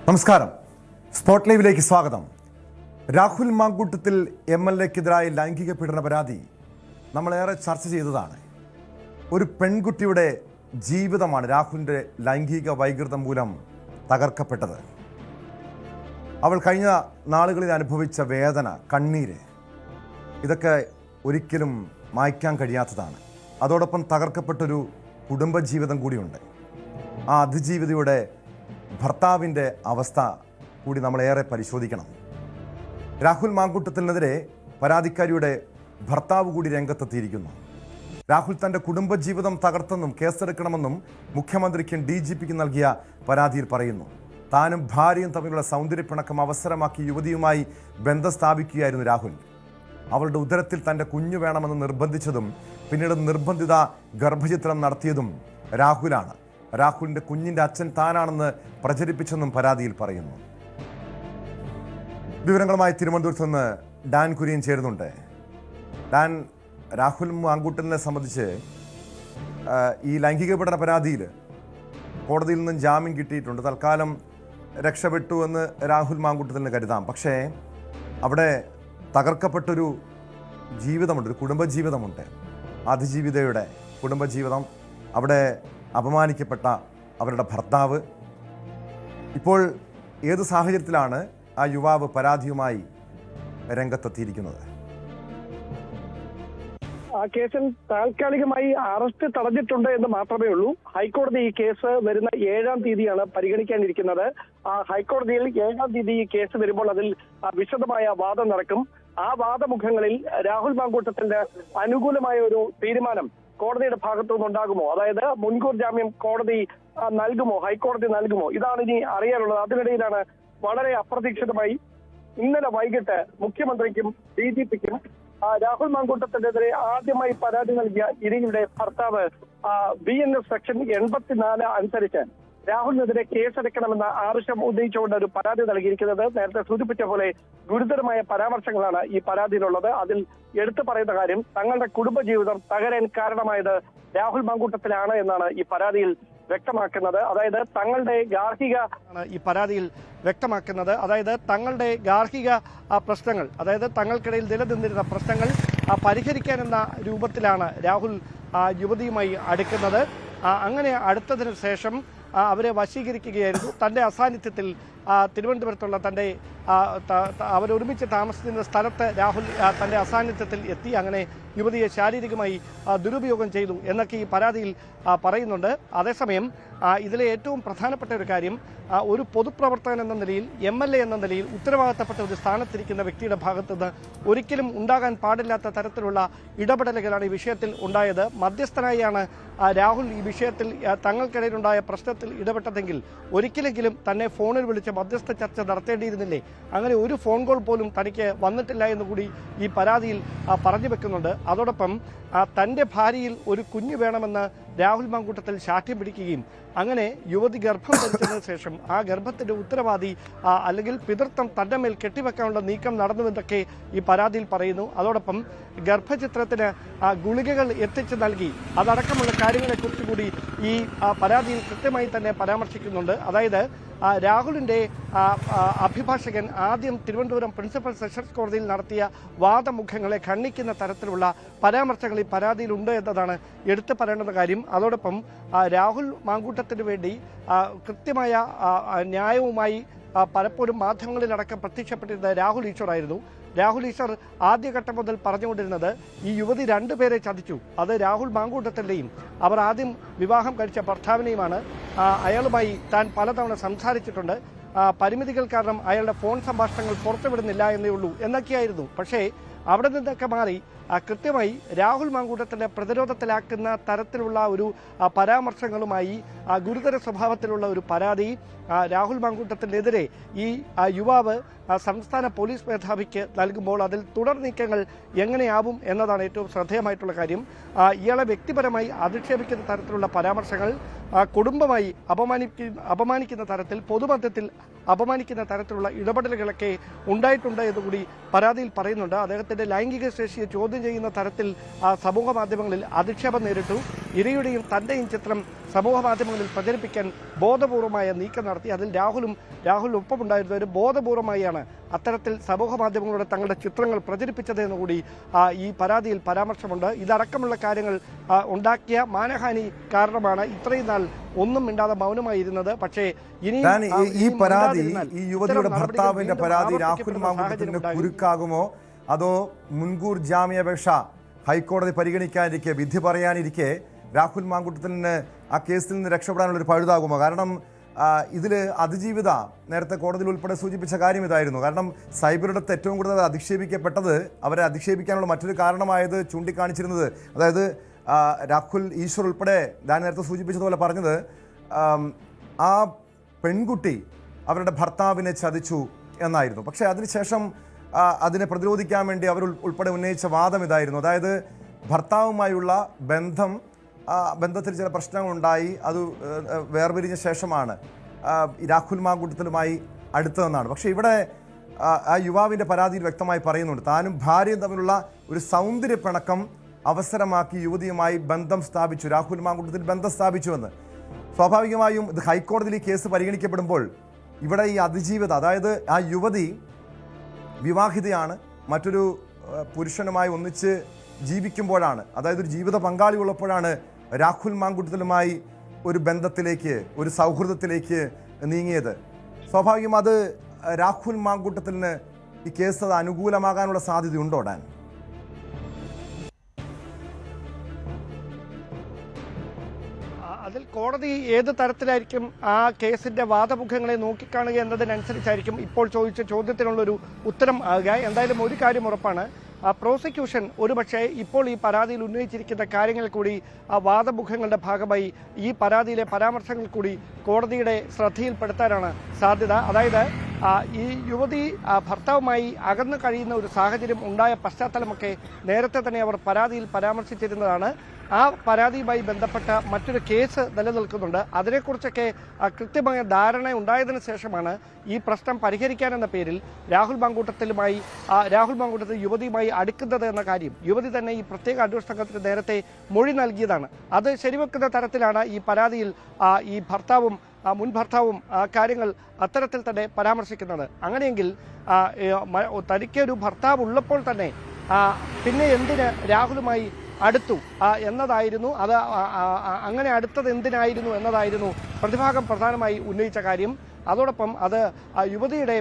നമസ്കാരം. സ്പോട്ട് ലൈവിലേക്ക് സ്വാഗതം. രാഹുൽ മാങ്കൂട്ടത്തിൽ MLA-ക്കെതിരായ ലൈംഗിക പീഡന പരാതി നമ്മളേറെ ചർച്ച ചെയ്തതാണ്. ഒരു പെൺകുട്ടിയുടെ ജീവിതമാണ് രാഹുലിൻ്റെ ലൈംഗിക വൈകൃതം മൂലം തകർക്കപ്പെട്ടത്. അവൾ കഴിഞ്ഞ നാളുകളിൽ അനുഭവിച്ച വേദന, കണ്ണീര്, ഇതൊക്കെ ഒരിക്കലും മായ്ക്കാൻ കഴിയാത്തതാണ്. അതോടൊപ്പം തകർക്കപ്പെട്ടൊരു കുടുംബജീവിതം കൂടിയുണ്ട്. ആ അതിജീവിതയുടെ ഭർത്താവിൻ്റെ അവസ്ഥ കൂടി നമ്മളേറെ പരിശോധിക്കണം. രാഹുൽ മാങ്കൂട്ടത്തിനെതിരെ പരാതിക്കാരിയുടെ ഭർത്താവ് കൂടി രംഗത്തെത്തിയിരിക്കുന്നു. രാഹുൽ തൻ്റെ കുടുംബജീവിതം തകർത്തെന്നും കേസെടുക്കണമെന്നും മുഖ്യമന്ത്രിക്കും DGPക്കും നൽകിയ പരാതിയിൽ പറയുന്നു. താനും ഭാര്യയും തമ്മിലുള്ള സൗന്ദര്യപ്പിണക്കം അവസരമാക്കി യുവതിയുമായി ബന്ധം സ്ഥാപിക്കുകയായിരുന്നു രാഹുൽ. അവളുടെ ഉദരത്തിൽ തൻ്റെ കുഞ്ഞു വേണമെന്ന് നിർബന്ധിച്ചതും പിന്നീട് നിർബന്ധിത ഗർഭചിത്രം നടത്തിയതും രാഹുലാണ്. രാഹുലിൻ്റെ കുഞ്ഞിൻ്റെ അച്ഛൻ താനാണെന്ന് പ്രചരിപ്പിച്ചെന്നും പരാതിയിൽ പറയുന്നു. വിവരങ്ങളുമായി തിരുവനന്തപുരത്ത് നിന്ന് ഡാൻ കുര്യൻ ചേരുന്നുണ്ട്. ഡാൻ, രാഹുൽ മാങ്കൂട്ടലിനെ സംബന്ധിച്ച് ഈ ലൈംഗിക പീഡന പരാതിയിൽ കോടതിയിൽ നിന്നും ജാമ്യം കിട്ടിയിട്ടുണ്ട്. തൽക്കാലം രക്ഷപ്പെട്ടു എന്ന് രാഹുൽ മാങ്കൂട്ടലിന് കരുതാം. പക്ഷേ അവിടെ തകർക്കപ്പെട്ടൊരു ജീവിതമുണ്ട്, ഒരു കുടുംബജീവിതമുണ്ട്. അതിജീവിതയുടെ കുടുംബജീവിതം, അവിടെ അപമാനിക്കപ്പെട്ട അവരുടെ ഭർത്താവ്. ഇപ്പോൾ ഏത് സാഹചര്യത്തിലാണ് ആ യുവാവ് പരാതിയുമായി രംഗത്തെത്തിയിരിക്കുന്നത്? ആ കേസിൽ താൽക്കാലികമായി അറസ്റ്റ് തടഞ്ഞിട്ടുണ്ട് എന്ന് മാത്രമേ ഉള്ളൂ. ഹൈക്കോടതി ഈ കേസ് വരുന്ന 7-ാം തീയതിയാണ് പരിഗണിക്കാനിരിക്കുന്നത്. ഹൈക്കോടതിയിൽ 7-ാം തീയതി ഈ കേസ് വരുമ്പോൾ അതിൽ വിശദമായ വാദം നടക്കും. ആ വാദമുഖങ്ങളിൽ രാഹുൽ മാങ്കൂട്ടത്തിന്റെ അനുകൂലമായ ഒരു തീരുമാനം കോടതിയുടെ ഭാഗത്തു നിന്നുണ്ടാകുമോ, അതായത് മുൻകൂർ ജാമ്യം കോടതി നൽകുമോ, ഹൈക്കോടതി നൽകുമോ, ഇതാണ് ഇനി അറിയാനുള്ളത്. അതിനിടയിലാണ് വളരെ അപ്രതീക്ഷിതമായി ഇന്നലെ വൈകിട്ട് മുഖ്യമന്ത്രിക്കും DGPക്കും രാഹുൽ മാങ്കൂട്ടത്തിനെതിരെ ആദ്യമായി പരാതി നൽകിയ ഇരയുടെ ഭർത്താവ് BNS സെക്ഷൻ 84 അനുസരിച്ച് രാഹുലിനെതിരെ കേസെടുക്കണമെന്ന ആവശ്യം ഉന്നയിച്ചുകൊണ്ട് ഒരു പരാതി നൽകിയിരിക്കുന്നത്. നേരത്തെ സൂചിപ്പിച്ച പോലെ ഗുരുതരമായ പരാമർശങ്ങളാണ് ഈ പരാതിയിലുള്ളത്. അതിൽ എടുത്തു പറയുന്ന കാര്യം, തങ്ങളുടെ കുടുംബജീവിതം തകരാൻ കാരണമായത് രാഹുൽ മാങ്കൂട്ടത്തിലാണ് എന്നാണ് ഈ പരാതിയിൽ വ്യക്തമാക്കുന്നത്. അതായത് തങ്ങളുടെ ഗാർഹിക പ്രശ്നങ്ങൾ, അതായത് തങ്ങൾക്കിടയിൽ നിലനിന്നിരുന്ന പ്രശ്നങ്ങൾ പരിഹരിക്കാനെന്ന രൂപത്തിലാണ് രാഹുൽ യുവതിയുമായി അടുക്കുന്നത്. അങ്ങനെ അടുത്തതിന് ശേഷം അവരെ വശീകരിക്കുകയായിരുന്നു. തൻ്റെ അസാന്നിധ്യത്തിൽ തിരുവനന്തപുരത്തുള്ള തൻ്റെ അവരൊരുമിച്ച് താമസിക്കുന്ന സ്ഥലത്ത് രാഹുൽ തൻ്റെ അസാന്നിധ്യത്തിൽ എത്തി. അങ്ങനെ യുവതിയെ ശാരീരികമായി ദുരുപയോഗം ചെയ്തു എന്നൊക്കെ ഈ പരാതിയിൽ പറയുന്നുണ്ട്. അതേസമയം ഇതിലെ ഏറ്റവും പ്രധാനപ്പെട്ട ഒരു കാര്യം, ഒരു പൊതുപ്രവർത്തകൻ എന്ന നിലയിൽ, MLA എന്ന നിലയിൽ ഉത്തരവാദിത്തപ്പെട്ട ഒരു സ്ഥാനത്തിരിക്കുന്ന വ്യക്തിയുടെ ഭാഗത്തുനിന്ന് ഒരിക്കലും ഉണ്ടാകാൻ പാടില്ലാത്ത തരത്തിലുള്ള ഇടപെടലുകളാണ് ഈ വിഷയത്തിൽ ഉണ്ടായത്. മധ്യസ്ഥനായാണ് രാഹുൽ ഈ വിഷയത്തിൽ തങ്ങൾക്കിടയിലുണ്ടായ പ്രശ്നത്തിൽ ഇടപെട്ടതെങ്കിൽ ഒരിക്കലെങ്കിലും തന്നെ ഫോണിൽ വിളിച്ച് മധ്യസ്ഥ ചർച്ച നടത്തേണ്ടിയിരുന്നില്ലേ? അങ്ങനെ ഒരു ഫോൺ കോൾ പോലും തനിക്ക് വന്നിട്ടില്ല എന്നുകൂടി ഈ പരാതിയിൽ പറഞ്ഞു വെക്കുന്നുണ്ട്. അതോടൊപ്പം തൻ്റെ ഭാര്യയിൽ ഒരു കുഞ്ഞ് വേണമെന്ന് രാഹുൽ മാങ്കൂട്ടത്തിൽ ശാഠ്യം പിടിക്കുകയും അങ്ങനെ യുവതി ഗർഭം ധരിച്ചതിന് ശേഷം ആ ഗർഭത്തിന്റെ ഉത്തരവാദി അല്ലെങ്കിൽ പിതൃത്വം തന്റെ മേൽ കെട്ടിവെക്കാനുള്ള നീക്കം നടന്നുവെന്നൊക്കെ ഈ പരാതിയിൽ പറയുന്നു. അതോടൊപ്പം ഗർഭചിത്രത്തിന് ഗുളികകൾ എത്തിച്ചു നൽകി, അതടക്കമുള്ള കാര്യങ്ങളെക്കുറിച്ച് കൂടി ഈ പരാതിയിൽ കൃത്യമായി തന്നെ പരാമർശിക്കുന്നുണ്ട്. അതായത് രാഹുലിൻ്റെ അഭിഭാഷകൻ ആദ്യം തിരുവനന്തപുരം പ്രിൻസിപ്പൽ സെഷൻസ് കോടതിയിൽ നടത്തിയ വാദമുഖങ്ങളെ ഖണ്ഡിക്കുന്ന തരത്തിലുള്ള പരാമർശങ്ങൾ ഈ പരാതിയിലുണ്ട് എന്നതാണ് എടുത്തു പറയേണ്ടുന്ന കാര്യം. അതോടൊപ്പം രാഹുൽ മാങ്കൂട്ടത്തിന് വേണ്ടി കൃത്യമായ ന്യായവുമായി പലപ്പോഴും മാധ്യമങ്ങളിലടക്കം പ്രത്യക്ഷപ്പെട്ടിരുന്നത് രാഹുൽ ഈശ്വറായിരുന്നു. രാഹുൽ ഈശ്വർ ആദ്യഘട്ടം മുതൽ പറഞ്ഞുകൊണ്ടിരുന്നത് ഈ യുവതി 2 പേരെ ചതിച്ചു, അത് രാഹുൽ മാങ്കൂട്ടത്തിൻ്റെയും അവർ ആദ്യം വിവാഹം കഴിച്ച ഭർത്താവിനെയുമാണ്. അയാളുമായി താൻ പലതവണ സംസാരിച്ചിട്ടുണ്ട്, പരിമിതികൾ കാരണം അയാളുടെ ഫോൺ സംഭാഷണങ്ങൾ പുറത്തുവിടുന്നില്ല എന്നേ ഉള്ളൂ എന്നൊക്കെയായിരുന്നു. പക്ഷേ അവിടെ നിന്നൊക്കെ മാറി കൃത്യമായി രാഹുൽ മാങ്കൂട്ടത്തിൻ്റെ പ്രതിരോധത്തിലാക്കുന്ന തരത്തിലുള്ള ഒരു പരാമർശങ്ങളുമായി ഗുരുതര സ്വഭാവത്തിലുള്ള ഒരു പരാതി രാഹുൽ മാങ്കൂട്ടത്തിനെതിരെ ഈ യുവാവ് സംസ്ഥാന പോലീസ് മേധാവിക്ക് നൽകുമ്പോൾ അതിൽ തുടർ നീക്കങ്ങൾ എങ്ങനെയാവും എന്നതാണ് ഏറ്റവും ശ്രദ്ധേയമായിട്ടുള്ള കാര്യം. ഇയാളെ വ്യക്തിപരമായി അധിക്ഷേപിക്കുന്ന തരത്തിലുള്ള പരാമർശങ്ങൾ, കുടുംബമായി അപമാനിക്കുന്ന തരത്തിൽ, പൊതുമധ്യത്തിൽ അപമാനിക്കുന്ന തരത്തിലുള്ള ഇടപെടലുകളൊക്കെ ഉണ്ടായിട്ടുണ്ട് എന്നുകൂടി പരാതിയിൽ പറയുന്നുണ്ട്. അദ്ദേഹത്തിൻ്റെ ലൈംഗിക ശേഷിയെ ചോദ്യം ചെയ്യുന്ന തരത്തിൽ സമൂഹ മാധ്യമങ്ങളിൽ അധിക്ഷേപം നേരിട്ടു. ഇരയുടെയും തൻ്റെയും ചിത്രം സമൂഹ മാധ്യമങ്ങളിൽ പ്രചരിപ്പിക്കാൻ ബോധപൂർവമായ നീക്കം നടത്തി. അതിൽ രാഹുൽ ഒപ്പമുണ്ടായിരുന്നവർ ബോധപൂർവമായാണ് അത്തരത്തിൽ സമൂഹ മാധ്യമങ്ങളുടെ തങ്ങളുടെ ചിത്രങ്ങൾ പ്രചരിപ്പിച്ചതെന്ന് കൂടി ഈ പരാതിയിൽ പരാമർശമുണ്ട്. ഇതടക്കമുള്ള കാര്യങ്ങൾ ഉണ്ടാക്കിയ മാനഹാനി കാരണമാണ് ഇത്രയും നാൾ ഒന്നും മിണ്ടാതെ മൗനമായിരുന്നത്. പക്ഷേ ഇനി ഈ പരാതി, ഈ യുവതിയുടെ ഭർത്താവിന്റെ പരാതി രാഹുൽ മാങ്കൂട്ടത്തിന് കുരുക്കാകുമോ, അതോ മുൻകൂർ ജാമ്യാപേക്ഷ ഹൈക്കോടതി പരിഗണിക്കാനിരിക്കെ, വിധി പറയാനിരിക്കെ രാഹുൽ മാങ്കൂട്ടത്തിന് ആ കേസിൽ നിന്ന് രക്ഷപ്പെടാനുള്ള ഒരു പഴുതാകുമോ? കാരണം ഇതിൽ അതിജീവിത നേരത്തെ കോടതിയിൽ ഉൾപ്പെടെ സൂചിപ്പിച്ച കാര്യം ഇതായിരുന്നു. കാരണം സൈബറിടത്ത് ഏറ്റവും കൂടുതൽ അധിക്ഷേപിക്കപ്പെട്ടത്, അവരെ അധിക്ഷേപിക്കാനുള്ള മറ്റൊരു കാരണമായത് ചൂണ്ടിക്കാണിച്ചിരുന്നത്, അതായത് രാഹുൽ ഈശ്വർ ഉൾപ്പെടെ ഞാൻ നേരത്തെ സൂചിപ്പിച്ചതുപോലെ പറഞ്ഞത്, ആ പെൺകുട്ടി അവരുടെ ഭർത്താവിനെ ചതിച്ചു എന്നായിരുന്നു. പക്ഷേ അതിനുശേഷം അതിനെ പ്രതിരോധിക്കാൻ വേണ്ടി അവർ ഉൾപ്പെടെ ഉന്നയിച്ച വാദം ഇതായിരുന്നു. അതായത് ഭർത്താവുമായുള്ള ബന്ധത്തിൽ ചില പ്രശ്നങ്ങളുണ്ടായി, അത് വേർപിരിഞ്ഞ ശേഷമാണ് രാഹുൽ മാങ്കൂട്ടത്തിലുമായി അടുത്തതെന്നാണ്. പക്ഷേ ഇവിടെ ആ യുവാവിൻ്റെ പരാതിയിൽ വ്യക്തമായി പറയുന്നുണ്ട്, താനും ഭാര്യയും തമ്മിലുള്ള ഒരു സൗന്ദര്യ പിണക്കം അവസരമാക്കി യുവതിയുമായി ബന്ധം സ്ഥാപിച്ചു, രാഹുൽ മാങ്കൂട്ടത്തിൽ ബന്ധം സ്ഥാപിച്ചുവെന്ന്. സ്വാഭാവികമായും ഇത് ഹൈക്കോടതിയിൽ ഈ കേസ് പരിഗണിക്കപ്പെടുമ്പോൾ ഇവിടെ ഈ അതിജീവിത, അതായത് ആ യുവതി വിവാഹിതയാണ്, മറ്റൊരു പുരുഷനുമായി ഒന്നിച്ച് ജീവിക്കുമ്പോഴാണ്, അതായത് ഒരു ജീവിത പങ്കാളി ഉള്ളപ്പോഴാണ് രാഹുൽ മാങ്കൂട്ടത്തിലുമായി ഒരു ബന്ധത്തിലേക്ക്, ഒരു സൗഹൃദത്തിലേക്ക് നീങ്ങിയത്. സ്വാഭാവികം അത് രാഹുൽ മാങ്കൂട്ടത്തിന് ഈ കേസ് അത് അനുകൂലമാകാനുള്ള സാധ്യതയുണ്ടോ ഡാൻ? അതിൽ കോടതി ഏത് തരത്തിലായിരിക്കും ആ കേസിന്റെ വാദമുഖങ്ങളെ നോക്കിക്കാണുക എന്നതിനനുസരിച്ചായിരിക്കും ഇപ്പോൾ ചോദിച്ച ചോദ്യത്തിനുള്ളൊരു ഉത്തരം ആകുക. എന്തായാലും ഒരു കാര്യം ഉറപ്പാണ്, പ്രോസിക്യൂഷൻ ഒരുപക്ഷെ ഇപ്പോൾ ഈ പരാതിയിൽ ഉന്നയിച്ചിരിക്കുന്ന കാര്യങ്ങൾ കൂടി ആ വാദമുഖങ്ങളുടെ ഭാഗമായി ഈ പരാതിയിലെ പരാമർശങ്ങൾ കൂടി കോടതിയുടെ ശ്രദ്ധയിൽപ്പെടുത്താനാണ് സാധ്യത. അതായത് ഈ യുവതി ഭർത്താവുമായി അകന്നു കഴിയുന്ന ഒരു സാഹചര്യം ഉണ്ടായ പശ്ചാത്തലമൊക്കെ നേരത്തെ തന്നെ അവർ പരാതിയിൽ പരാമർശിച്ചിരുന്നതാണ്. ആ പരാതിയുമായി ബന്ധപ്പെട്ട മറ്റൊരു കേസ് നിലനിൽക്കുന്നുണ്ട്. അതിനെക്കുറിച്ചൊക്കെ കൃത്യമായ ധാരണ ഉണ്ടായതിനു ശേഷമാണ് ഈ പ്രശ്നം പരിഹരിക്കാനെന്ന പേരിൽ രാഹുൽ മാങ്കൂട്ടത്തിൽ യുവതിയുമായി അടുക്കുന്നത് എന്ന കാര്യം യുവതി തന്നെ ഈ പ്രത്യേക അന്വേഷണ സംഘത്തിന് നേരത്തെ മൊഴി നൽകിയതാണ്. അത് ശരിവെക്കുന്ന തരത്തിലാണ് ഈ പരാതിയിൽ ഈ മുൻ ഭർത്താവും കാര്യങ്ങൾ അത്തരത്തിൽ തന്നെ പരാമർശിക്കുന്നത്. അങ്ങനെയെങ്കിൽ തനിക്ക് ഒരു ഭർത്താവ് ഉള്ളപ്പോൾ തന്നെ പിന്നെ എന്തിന് രാഹുലുമായി അടുത്തു എന്നതായിരുന്നു, അത് അങ്ങനെ അടുത്തത് എന്തിനായിരുന്നു എന്നതായിരുന്നു പ്രതിഭാഗം പ്രധാനമായി ഉന്നയിച്ച കാര്യം. അതോടൊപ്പം അത് യുവതിയുടെ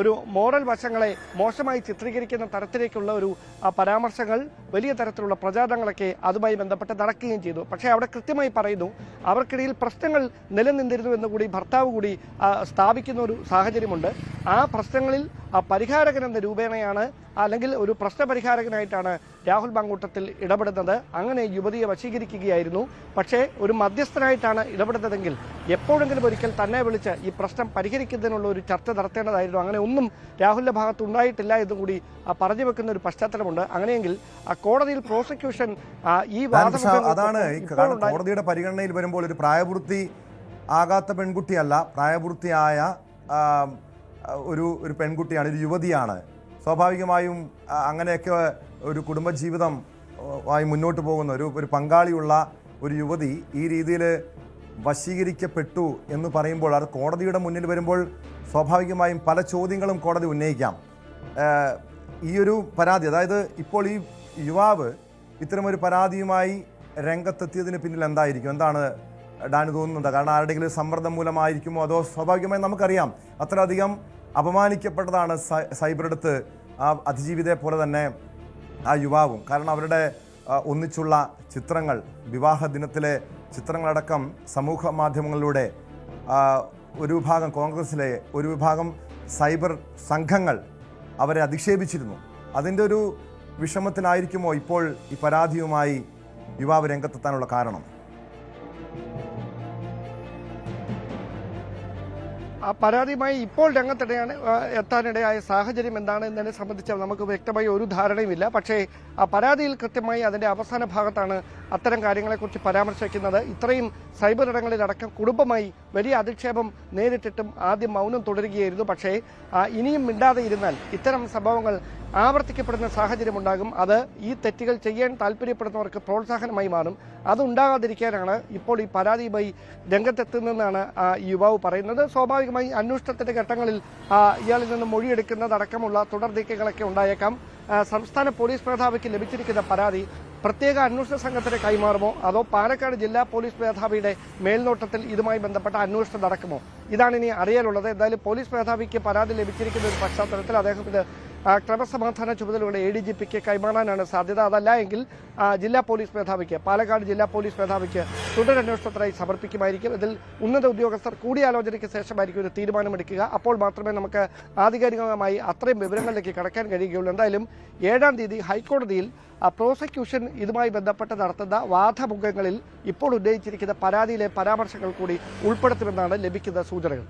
ഒരു മോറൽ വശങ്ങളെ മോശമായി ചിത്രീകരിക്കുന്ന തരത്തിലേക്കുള്ള ഒരു പരാമർശങ്ങൾ, വലിയ തരത്തിലുള്ള പ്രചാരണങ്ങളൊക്കെ അതുമായി ബന്ധപ്പെട്ട് നടക്കുകയും ചെയ്തു. പക്ഷേ അവിടെ കൃത്യമായി പറയുന്നു, അവർക്കിടയിൽ പ്രശ്നങ്ങൾ നിലനിന്നിരുന്നു എന്നുകൂടി ഭർത്താവ് കൂടി സ്ഥാപിക്കുന്ന ഒരു സാഹചര്യമുണ്ട്. ആ പ്രശ്നങ്ങളിൽ പരിഹാരകൻ എന്ന രൂപേണയാണ്, അല്ലെങ്കിൽ ഒരു പ്രശ്നപരിഹാരകനായിട്ടാണ് രാഹുൽ മാങ്കൂട്ടത്തിൽ ഇടപെടുന്നത്. അങ്ങനെ യുവതിയെ വശീകരിക്കുകയായിരുന്നു. പക്ഷേ ഒരു മധ്യസ്ഥനായിട്ടാണ് ഇടപെടുന്നതെങ്കിൽ എപ്പോഴെങ്കിലും ഒരിക്കൽ തന്നെ വിളിച്ച് ഈ പ്രശ്നം പരിഹരിക്കുന്നതിനുള്ള ഒരു ചർച്ച നടത്തേണ്ടതായിരുന്നു. അങ്ങനെ ഒന്നും രാഹുലിന്റെ ഭാഗത്ത് ഉണ്ടായിട്ടില്ല എന്നും കൂടി പറഞ്ഞു വെക്കുന്ന ഒരു പശ്ചാത്തലമുണ്ട്. അങ്ങനെയെങ്കിൽ കോടതിയിൽ പ്രോസിക്യൂഷൻ ഈ അതാണ് കോടതിയുടെ പരിഗണനയിൽ വരുമ്പോൾ ഒരു പ്രായപൂർത്തി ആകാത്ത പെൺകുട്ടിയല്ല, പ്രായപൂർത്തിയായ ഒരു പെൺകുട്ടിയാണ്, ഒരു യുവതിയാണ്. സ്വാഭാവികമായും അങ്ങനെയൊക്കെ ഒരു കുടുംബജീവിതം ആയി മുന്നോട്ട് പോകുന്ന ഒരു പങ്കാളിയുള്ള ഒരു യുവതി ഈ രീതിയിൽ വശീകരിക്കപ്പെട്ടു എന്ന് പറയുമ്പോൾ, അത് കോടതിയുടെ മുന്നിൽ വരുമ്പോൾ സ്വാഭാവികമായും പല ചോദ്യങ്ങളും കോടതി ഉന്നയിക്കാം. ഈ ഒരു പരാതി, അതായത് ഇപ്പോൾ ഈ യുവാവ് ഇത്തരമൊരു പരാതിയുമായി രംഗത്തെത്തിയതിന് പിന്നിൽ എന്തായിരിക്കും, എന്താണ് ഡാന് തോന്നുന്നുണ്ട്? കാരണം ആരുടെയെങ്കിലും സമ്മർദ്ദം മൂലമായിരിക്കുമോ, അതോ സ്വാഭാവികമായും നമുക്കറിയാം അത്രയധികം അപമാനിക്കപ്പെട്ടതാണ് സൈബറിടത്ത് ആ അതിജീവിതയെ പോലെ തന്നെ ആ യുവാവും. കാരണം അവരുടെ ഒന്നിച്ചുള്ള ചിത്രങ്ങൾ, വിവാഹ ദിനത്തിലെ ചിത്രങ്ങളടക്കം സമൂഹ മാധ്യമങ്ങളിലൂടെ ഒരു വിഭാഗം കോൺഗ്രസിലെ ഒരു വിഭാഗം സൈബർ സംഘങ്ങൾ അവരെ അധിക്ഷേപിച്ചിരുന്നു. അതിൻ്റെ ഒരു വിഷമത്തിലായിരിക്കുമോ ഇപ്പോൾ ഈ പരാതിയുമായി യുവാവ് രംഗത്തെത്താനുള്ള കാരണം? ആ പരാതിയുമായി ഇപ്പോൾ എത്താനിടയായ സാഹചര്യം എന്താണ് എന്നതിനെ സംബന്ധിച്ച് നമുക്ക് വ്യക്തമായി ഒരു ധാരണയുമില്ല. പക്ഷേ ആ പരാതിയിൽ കൃത്യമായി അതിൻ്റെ അവസാന ഭാഗത്താണ് അത്തരം കാര്യങ്ങളെക്കുറിച്ച് പരാമർശിക്കുന്നത്. ഇത്രയും സൈബർ ഇടങ്ങളിലടക്കം കുടുംബമായി വലിയ അധിക്ഷേപം നേരിട്ടിട്ടും ആദ്യം മൗനം തുടരുകയായിരുന്നു. പക്ഷേ ഇനിയും മിണ്ടാതെ ഇരുന്നാൽ ഇത്തരം സംഭവങ്ങൾ ആവർത്തിക്കപ്പെടുന്ന സാഹചര്യമുണ്ടാകും. അത് ഈ തെറ്റുകൾ ചെയ്യാൻ താല്പര്യപ്പെടുന്നവർക്ക് പ്രോത്സാഹനമായി മാറും. അതുണ്ടാകാതിരിക്കാനാണ് ഇപ്പോൾ ഈ പരാതിയുമായി രംഗത്തെത്തുന്നതെന്നാണ് ഈ യുവാവ് പറയുന്നത്. സ്വാഭാവികമായി അന്വേഷണത്തിന്റെ ഘട്ടങ്ങളിൽ ഇയാളിൽ നിന്ന് മൊഴിയെടുക്കുന്നതടക്കമുള്ള തുടർ നീക്കങ്ങളൊക്കെ ഉണ്ടായേക്കാം. സംസ്ഥാന പോലീസ് മേധാവിക്ക് ലഭിച്ചിരിക്കുന്ന പരാതി പ്രത്യേക അന്വേഷണ സംഘത്തിന് കൈമാറുമോ അതോ പാലക്കാട് ജില്ലാ പോലീസ് മേധാവിയുടെ മേൽനോട്ടത്തിൽ ഇതുമായി ബന്ധപ്പെട്ട അന്വേഷണം നടക്കുമോ? ഇതാണ് ഇനി അറിയാനുള്ളത്. എന്തായാലും പോലീസ് മേധാവിക്ക് പരാതി ലഭിച്ചിരിക്കുന്ന ഒരു പശ്ചാത്തലത്തിൽ അദ്ദേഹം ഇത് ക്രമസമാധാന ചുമതലയുള്ള ADGPക്ക് കൈമാറാനാണ് സാധ്യത. അതല്ല എങ്കിൽ ജില്ലാ പോലീസ് മേധാവിക്ക്, പാലക്കാട് ജില്ലാ പോലീസ് മേധാവിക്ക് തുടരന്വേഷണത്തിനായി സമർപ്പിക്കുമായിരിക്കും. ഇതിൽ ഉന്നത ഉദ്യോഗസ്ഥർ കൂടിയാലോചനയ്ക്ക് ശേഷമായിരിക്കും ഒരു തീരുമാനമെടുക്കുക. അപ്പോൾ മാത്രമേ നമുക്ക് ആധികാരികമായി അത്രയും വിവരങ്ങളിലേക്ക് കടക്കാൻ കഴിയുകയുള്ളൂ. എന്തായാലും 7-ാം തീയതി ഹൈക്കോടതിയിൽ പ്രോസിക്യൂഷൻ ഇതുമായി ബന്ധപ്പെട്ട് നടത്തുന്ന വാദമുഖങ്ങളിൽ ഇപ്പോൾ ഉന്നയിച്ചിരിക്കുന്ന പരാതിയിലെ പരാമർശങ്ങൾ കൂടി ഉൾപ്പെടുത്തുമെന്നാണ് ലഭിക്കുന്ന സൂചനകൾ.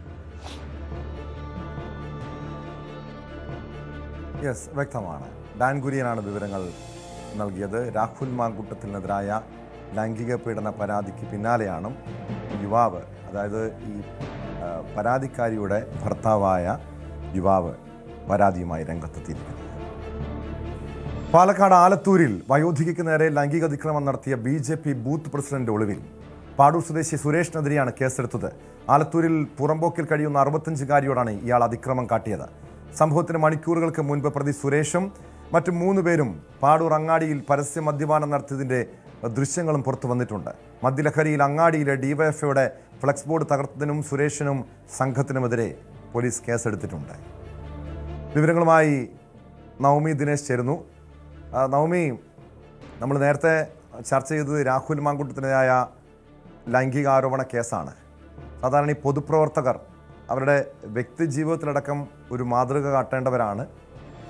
യെസ്, വ്യക്തമാണ്. ഡാൻ കുര്യനാണ് വിവരങ്ങൾ നൽകിയത്. രാഹുൽ മാങ്കൂട്ടത്തിനെതിരായ ലൈംഗിക പീഡന പരാതിക്ക് പിന്നാലെയാണ് യുവാവ്, അതായത് ഈ പരാതിക്കാരിയുടെ ഭർത്താവായ യുവാവ് പരാതിയുമായി രംഗത്തെത്തിയിരിക്കുന്നത്. പാലക്കാട് ആലത്തൂരിൽ വയോധികയ്ക്ക് നേരെ ലൈംഗിക അതിക്രമം നടത്തിയ BJP ബൂത്ത് പ്രസിഡന്റ് ഒളിവിൽ. പാടൂർ സ്വദേശി സുരേഷിനെതിരെയാണ് കേസെടുത്തത്. ആലത്തൂരിൽ പുറമ്പോക്കിൽ കഴിയുന്ന 65-കാരിയോടാണ് ഇയാൾ അതിക്രമം കാട്ടിയത്. സംഭവത്തിന് മണിക്കൂറുകൾക്ക് മുൻപ് പ്രതി സുരേഷും മറ്റു 3 പേരും പാടൂർ അങ്ങാടിയിൽ പരസ്യ മദ്യപാനം നടത്തിയതിൻ്റെ ദൃശ്യങ്ങളും പുറത്തു വന്നിട്ടുണ്ട്. മദ്യലഹരിയിൽ അങ്ങാടിയിലെ DYFIയുടെ ഫ്ലക്സ് ബോർഡ് തകർത്തതിനും സുരേഷിനും സംഘത്തിനുമെതിരെ പോലീസ് കേസെടുത്തിട്ടുണ്ട്. വിവരങ്ങളുമായി നവമി ദിനേശ് ചേരുന്നു. നവമി, നമ്മൾ നേരത്തെ ചർച്ച ചെയ്തത് രാഹുൽ മാങ്കൂട്ടത്തിനെതിരായ ലൈംഗിക ആരോപണ കേസാണ്. സാധാരണ ഈ പൊതുപ്രവർത്തകർ അവരുടെ വ്യക്തി ജീവിതത്തിലടക്കം ഒരു മാതൃക കാട്ടേണ്ടവരാണ്.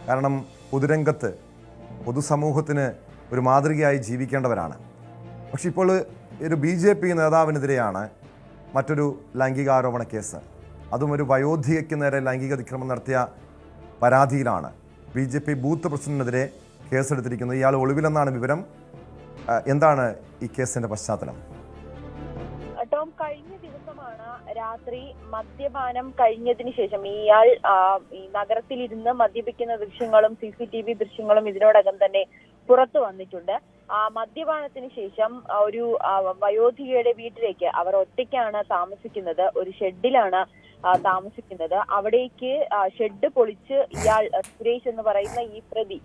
കാരണം പൊതുരംഗത്ത് പൊതുസമൂഹത്തിന് ഒരു മാതൃകയായി ജീവിക്കേണ്ടവരാണ്. പക്ഷെ ഇപ്പോൾ ഒരു BJP നേതാവിനെതിരെയാണ് മറ്റൊരു ലൈംഗികാരോപണ കേസ്. അതും ഒരു വയോധികയ്ക്ക് നേരെ ലൈംഗിക അതിക്രമം നടത്തിയ പരാതിയിലാണ് BJP ബൂത്ത് പ്രസിഡന്റിനെതിരെ കേസെടുത്തിരിക്കുന്നത്. ഇയാൾ ഒളിവിലെന്നാണ് വിവരം. എന്താണ് ഈ കേസിന്റെ പശ്ചാത്തലം? ടോം, കഴിഞ്ഞ ദിവസമാണ് രാത്രി മദ്യപാനം കഴിഞ്ഞതിന് ശേഷം ഇയാൾ ഈ നഗരത്തിലിരുന്ന് മദ്യപിക്കുന്ന ദൃശ്യങ്ങളും CCTV ദൃശ്യങ്ങളും ഇതിനോടകം തന്നെ പുറത്തു വന്നിട്ടുണ്ട്. മദ്യപാനത്തിന് ശേഷം ഒരു വയോധികയുടെ വീട്ടിലേക്ക്, അവർ ഒറ്റയ്ക്കാണ് താമസിക്കുന്നത്, ഒരു ഷെഡിലാണ് താമസിക്കുന്നത്. അവിടേക്ക് ഷെഡ് പൊളിച്ച് ഇയാൾ സുരേഷ് എന്ന് പറയുന്ന ഈ പ്രതി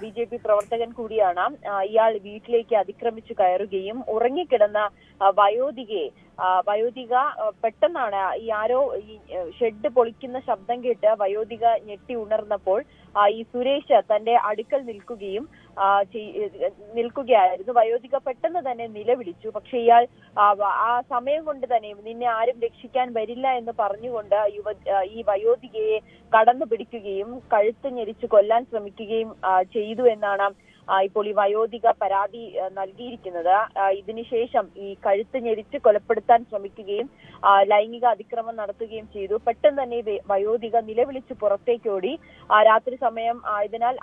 BJP പ്രവർത്തകൻ കൂടിയാണ്. ഇയാൾ വീട്ടിലേക്ക് അതിക്രമിച്ചു കയറുകയും ഉറങ്ങിക്കിടന്ന വയോധിക പെട്ടെന്നാണ് ആരോ ഈ ഷെഡ് പൊളിക്കുന്ന ശബ്ദം കേട്ട് വയോധിക ഞെട്ടി ഉണർന്നപ്പോൾ ഈ സുരേഷ് തന്റെ അടുക്കൽ നിൽക്കുകയായിരുന്നു. വയോധിക പെട്ടെന്ന് തന്നെ നിലവിളിച്ചു. പക്ഷെ ഇയാൾ ആ സമയം കൊണ്ട് തന്നെ നിന്നെ ആരും രക്ഷിക്കാൻ വരില്ല എന്ന് പറഞ്ഞുകൊണ്ട് ഈ വയോധികയെ കടന്നു പിടിക്കുകയും കഴുത്ത് ഞെരിച്ച് കൊല്ലാൻ ശ്രമിക്കുകയും ചെയ്തു എന്നാണ് ഇപ്പോൾ ഈ വയോധിക പരാതി നൽകിയിരിക്കുന്നത്. ഇതിനുശേഷം ഈ കഴുത്ത് ഞെരിച്ച് കൊലപ്പെടുത്താൻ ശ്രമിക്കുകയും ലൈംഗിക അതിക്രമം നടത്തുകയും ചെയ്തു. പെട്ടെന്ന് തന്നെ വയോധിക നിലവിളിച്ച് പുറത്തേക്കോടി. രാത്രി സമയം ആയതിനാൽ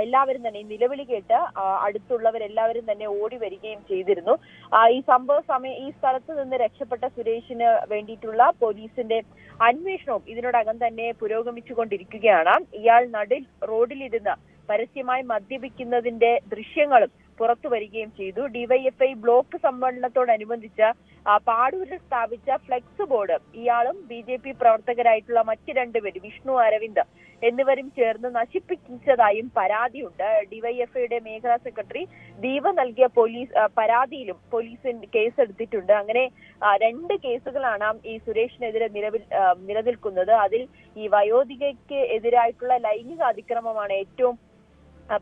എല്ലാവരും തന്നെ നിലവിളി കേട്ട് അടുത്തുള്ളവരെല്ലാവരും തന്നെ ഓടി വരികയും ചെയ്തിരുന്നു. ഈ ഈ സ്ഥലത്ത് നിന്ന് രക്ഷപ്പെട്ട സുരേഷിന് വേണ്ടിയിട്ടുള്ള പോലീസിന്റെ അന്വേഷണവും ഇതിനോടകം തന്നെ പുരോഗമിച്ചുകൊണ്ടിരിക്കുകയാണ്. ഇയാൾ റോഡിലിരുന്ന് പരസ്യമായി മദ്യപിക്കുന്നതിന്റെ ദൃശ്യങ്ങളും പുറത്തു വരികയും ചെയ്തു. DYFI ബ്ലോക്ക് സമ്മേളനത്തോടനുബന്ധിച്ച് പാടൂരിൽ സ്ഥാപിച്ച ഫ്ലെക്സ് ബോർഡ് ഇയാളും BJP പ്രവർത്തകരായിട്ടുള്ള മറ്റ് 2 പേര്, വിഷ്ണു അരവിന്ദ് എന്നിവരും ചേർന്ന് നശിപ്പിച്ചതായും പരാതിയുണ്ട്. DYFIയുടെ മേഖലാ സെക്രട്ടറി ദീപ നൽകിയ പരാതിയിലും പോലീസിന് കേസെടുത്തിട്ടുണ്ട്. അങ്ങനെ 2 കേസുകളാണ് ഈ സുരേഷിനെതിരെ നിലനിൽക്കുന്നത്. അതിൽ ഈ വയോധികയ്ക്ക് എതിരായിട്ടുള്ള ലൈംഗിക അതിക്രമമാണ് ഏറ്റവും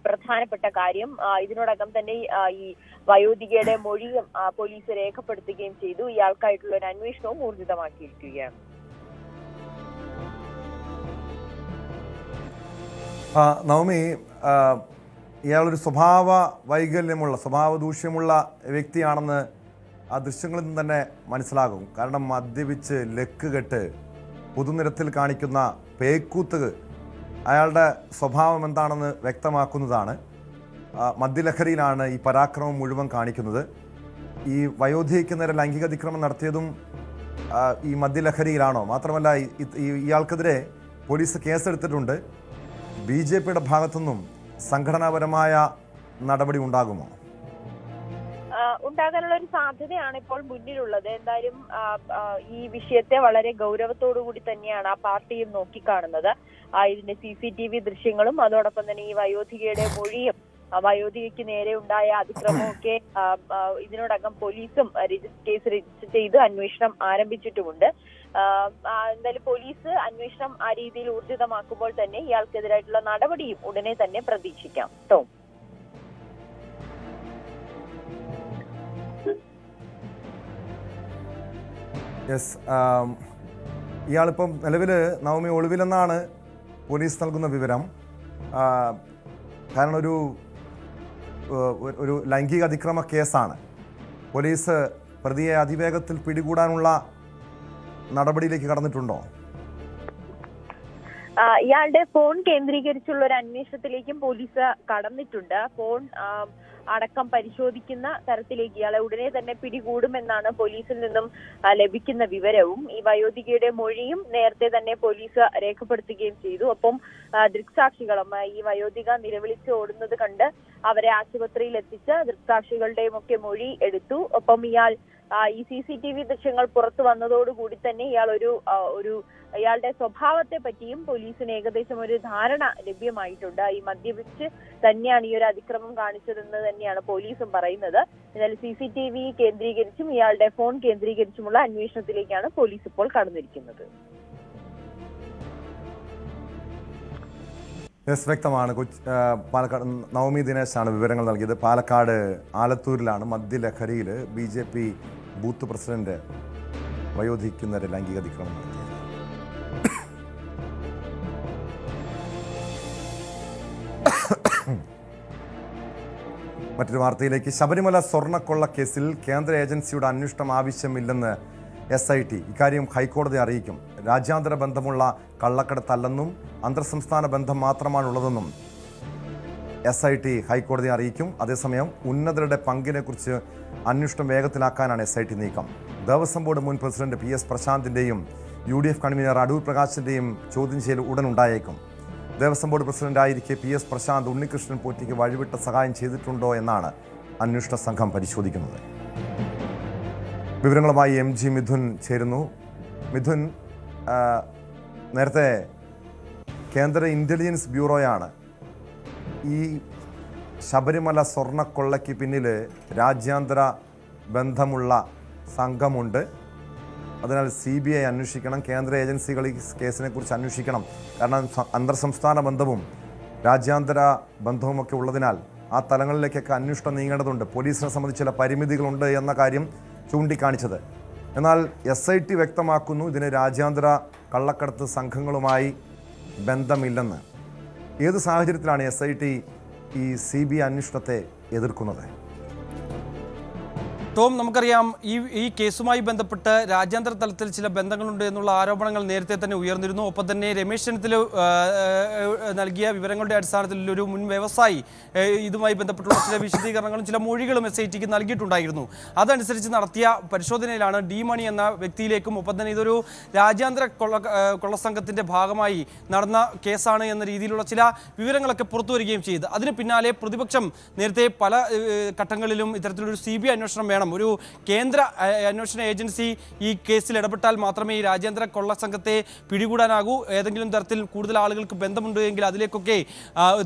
പ്രധാനപ്പെട്ട കാര്യം. ഇതിനോടകം തന്നെ ഈ വയോധികയുടെ മൊഴിയും പോലീസ് രേഖപ്പെടുത്തുകയും ചെയ്തു. ഇയാൾക്കായിട്ടുള്ള ഒരു അന്വേഷണവും ഊർജിതമാക്കിയിരിക്കുകയാണ്. നവമി, ഇയാളൊരു സ്വഭാവ ദൂഷ്യമുള്ള വ്യക്തിയാണെന്ന് ആ ദൃശ്യങ്ങളിൽ നിന്ന് തന്നെ മനസ്സിലാകും. കാരണം മദ്യപിച്ച് ലക്ക് കെട്ട് പൊതുനിരത്തിൽ കാണിക്കുന്ന പേക്കൂത്ത് അയാളുടെ സ്വഭാവം എന്താണെന്ന് വ്യക്തമാക്കുന്നതാണ്. മദ്യലഹരിയിലാണ് ഈ പരാക്രമം മുഴുവൻ കാണിക്കുന്നത്. ഈ വയോധികയ്ക്ക് നേരെ ലൈംഗിക അതിക്രമം നടത്തിയതും ഈ മദ്യലഹരിയിലാണോ? മാത്രമല്ല ഇയാൾക്കെതിരെ പോലീസ് കേസെടുത്തിട്ടുണ്ട്. BJPയുടെ ഭാഗത്തുനിന്നും സംഘടനാപരമായ നടപടി ഉണ്ടാകുമോ? ഉണ്ടാകാനുള്ള ഒരു സാധ്യതയാണ് ഇപ്പോൾ മുന്നിലുള്ളത്. എന്തായാലും ഈ വിഷയത്തെ വളരെ ഗൗരവത്തോടുകൂടി തന്നെയാണ് ആ പാർട്ടിയും നോക്കിക്കാണുന്നത്. ഇതിന്റെ CCTV ദൃശ്യങ്ങളും അതോടൊപ്പം തന്നെ ഈ വയോധികയുടെ മൊഴിയും വയോധികയ്ക്ക് നേരെ ഉണ്ടായ അതിക്രമമൊക്കെ ഇതിനോടകം പോലീസും കേസ് രജിസ്റ്റർ ചെയ്ത് അന്വേഷണം ആരംഭിച്ചിട്ടുമുണ്ട്. എന്തായാലും പോലീസ് അന്വേഷണം ആ രീതിയിൽ ഊർജിതമാക്കുമ്പോൾ തന്നെ ഇയാൾക്കെതിരായിട്ടുള്ള നടപടിയും ഉടനെ തന്നെ പ്രതീക്ഷിക്കാം. ടോം. യെസ്, ഇയാളിപ്പം നിലവിൽ നവമി ഒളിവിലെന്നാണ് പോലീസ് നൽകുന്ന വിവരം. കാരണം ഒരു ലൈംഗിക അതിക്രമ കേസാണ്. പോലീസ് പ്രതിയെ അതിവേഗത്തിൽ പിടികൂടാനുള്ള നടപടിയിലേക്ക് കടന്നിട്ടുണ്ടോ? ഇയാളുടെ ഫോൺ കേന്ദ്രീകരിച്ചുള്ള ഒരു അന്വേഷണത്തിലേക്കും പോലീസ് കടന്നിട്ടുണ്ട്. ഫോൺ അടക്കം പരിശോധിക്കുന്ന തരത്തിലേക്ക് ഇയാളെ ഉടനെ തന്നെ പിടികൂടുമെന്നാണ് പോലീസിൽ നിന്നും ലഭിക്കുന്ന വിവരവും. ഈ വയോധികയുടെ മൊഴിയും നേരത്തെ തന്നെ പോലീസ് രേഖപ്പെടുത്തുകയും ചെയ്തു. ഒപ്പം ദൃക്സാക്ഷികളും ഈ വയോധിക നിലവിളിച്ച് ഓടുന്നത് കണ്ട് അവരെ ആശുപത്രിയിൽ എത്തിച്ച് ദൃക്സാക്ഷികളുടെയും ഒക്കെ മൊഴി എടുത്തു. ഒപ്പം ഇയാൾ ഈ CCTV ദൃശ്യങ്ങൾ പുറത്തു വന്നതോടുകൂടി തന്നെ ഇയാളുടെ സ്വഭാവത്തെ പറ്റിയും പോലീസിന് ഏകദേശം ഒരു ധാരണ ലഭ്യമായിട്ടുണ്ട്. ഈ മദ്യപിച്ച് തന്നെയാണ് ഈ ഒരു അതിക്രമം കാണിച്ചതെന്ന് തന്നെയാണ് പോലീസും പറയുന്നത്. എന്നാൽ CCTV കേന്ദ്രീകരിച്ചും ഇയാളുടെ ഫോൺ കേന്ദ്രീകരിച്ചുമുള്ള അന്വേഷണത്തിലേക്കാണ് പോലീസ് ഇപ്പോൾ കടന്നിരിക്കുന്നത്. വ്യക്തമാണ്. പാലക്കാട് നവമി ദിനേശാണ് വിവരങ്ങൾ നൽകിയത്. പാലക്കാട് ആലത്തൂരിലാണ് മദ്യലഹരിയിൽ BJP ബൂത്ത് പ്രസിഡന്റ് വയോധിക്കുന്നവരെ ലൈംഗിക അതിക്രമം നടത്തിയത്. മറ്റൊരു വാർത്തയിലേക്ക്. ശബരിമല സ്വർണ്ണക്കൊള്ള കേസിൽ കേന്ദ്ര ഏജൻസിയുടെ അന്വേഷണം ആവശ്യമില്ലെന്ന് SIT. ഇക്കാര്യം ഹൈക്കോടതി അറിയിക്കും. രാജ്യാന്തര ബന്ധമുള്ള കള്ളക്കടത്തല്ലെന്നും അന്തർസംസ്ഥാന ബന്ധം മാത്രമാണുള്ളതെന്നും SIT ഹൈക്കോടതിയെ അറിയിക്കും. അതേസമയം ഉന്നതരുടെ പങ്കിനെക്കുറിച്ച് അന്വേഷണം വേഗത്തിലാക്കാനാണ് SIT നീക്കം. ദേവസ്വം ബോർഡ് മുൻ പ്രസിഡന്റ് PS പ്രശാന്തിൻ്റെയും UDF കൺവീനർ അടൂർ പ്രകാശിൻ്റെയും ചോദ്യം ചെയ്യൽ ഉടൻ ഉണ്ടായേക്കും. ദേവസ്വം ബോർഡ് പ്രസിഡന്റായിരിക്കെ PS പ്രശാന്ത് ഉണ്ണികൃഷ്ണൻ പോറ്റിക്ക് വഴിവിട്ട സഹായം ചെയ്തിട്ടുണ്ടോ എന്നാണ് അന്വേഷണ സംഘം പരിശോധിക്കുന്നത്. വിവരങ്ങളുമായി MG മിഥുൻ ചേരുന്നു. മിഥുൻ, നേരത്തെ കേന്ദ്ര ഇന്റലിജൻസ് ബ്യൂറോയാണ് ഈ ശബരിമല സ്വർണ്ണക്കൊള്ളയ്ക്ക് പിന്നിൽ രാജ്യാന്തര ബന്ധമുള്ള സംഘമുണ്ട്, അതിനാൽ CBI അന്വേഷിക്കണം, കേന്ദ്ര ഏജൻസികൾ ഈ കേസിനെ കുറിച്ച് അന്വേഷിക്കണം. കാരണം അന്തർ സംസ്ഥാന ബന്ധവും രാജ്യാന്തര ബന്ധവുമൊക്കെ ഉള്ളതിനാൽ ആ തലങ്ങളിലേക്കൊക്കെ അന്വേഷണം നീങ്ങേണ്ടതുണ്ട്. പോലീസിനെ സംബന്ധിച്ച് ചില പരിമിതികളുണ്ട് എന്ന കാര്യം ചൂണ്ടിക്കാണിച്ചത്. എന്നാൽ SIT വ്യക്തമാക്കുന്നു ഇതിന് രാജ്യാന്തര കള്ളക്കടത്ത് സംഘങ്ങളുമായി ബന്ധമില്ലെന്ന്. ഏത് സാഹചര്യത്തിലാണ് SIT ഈ CBI അന്വേഷണത്തെ എതിർക്കുന്നത്? ടോം, നമുക്കറിയാം ഈ കേസുമായി ബന്ധപ്പെട്ട് രാജ്യാന്തര തലത്തിൽ ചില ബന്ധങ്ങളുണ്ട് എന്നുള്ള ആരോപണങ്ങൾ നേരത്തെ തന്നെ ഉയർന്നിരുന്നു. ഒപ്പം തന്നെ രമേശ് ചെന്നിത്തല നൽകിയ വിവരങ്ങളുടെ അടിസ്ഥാനത്തിൽ ഒരു മുൻ വ്യവസായി ഇതുമായി ബന്ധപ്പെട്ടുള്ള ചില വിശദീകരണങ്ങളും ചില മൊഴികളും SITക്ക് നൽകിയിട്ടുണ്ടായിരുന്നു. അതനുസരിച്ച് നടത്തിയ പരിശോധനയിലാണ് ഡി മണി എന്ന വ്യക്തിയിലേക്കും ഒപ്പം തന്നെ ഇതൊരു രാജ്യാന്തര കൊള്ളസംഘത്തിൻ്റെ ഭാഗമായി നടന്ന കേസാണ് എന്ന രീതിയിലുള്ള ചില വിവരങ്ങളൊക്കെ പുറത്തു വരികയും ചെയ്തു. അതിന് പിന്നാലെ പ്രതിപക്ഷം നേരത്തെ പല ഘട്ടങ്ങളിലും ഇത്തരത്തിലൊരു CBI അന്വേഷണം വേണം, ഒരു കേന്ദ്ര അന്വേഷണ ഏജൻസി ഈ കേസിൽ ഇടപെട്ടാൽ മാത്രമേ ഈ രാജ്യാന്തര കൊള്ള സംഘത്തെ പിടികൂടാനാകൂ, ഏതെങ്കിലും തരത്തിൽ കൂടുതൽ ആളുകൾക്ക് ബന്ധമുണ്ട് എങ്കിൽ അതിലേക്കൊക്കെ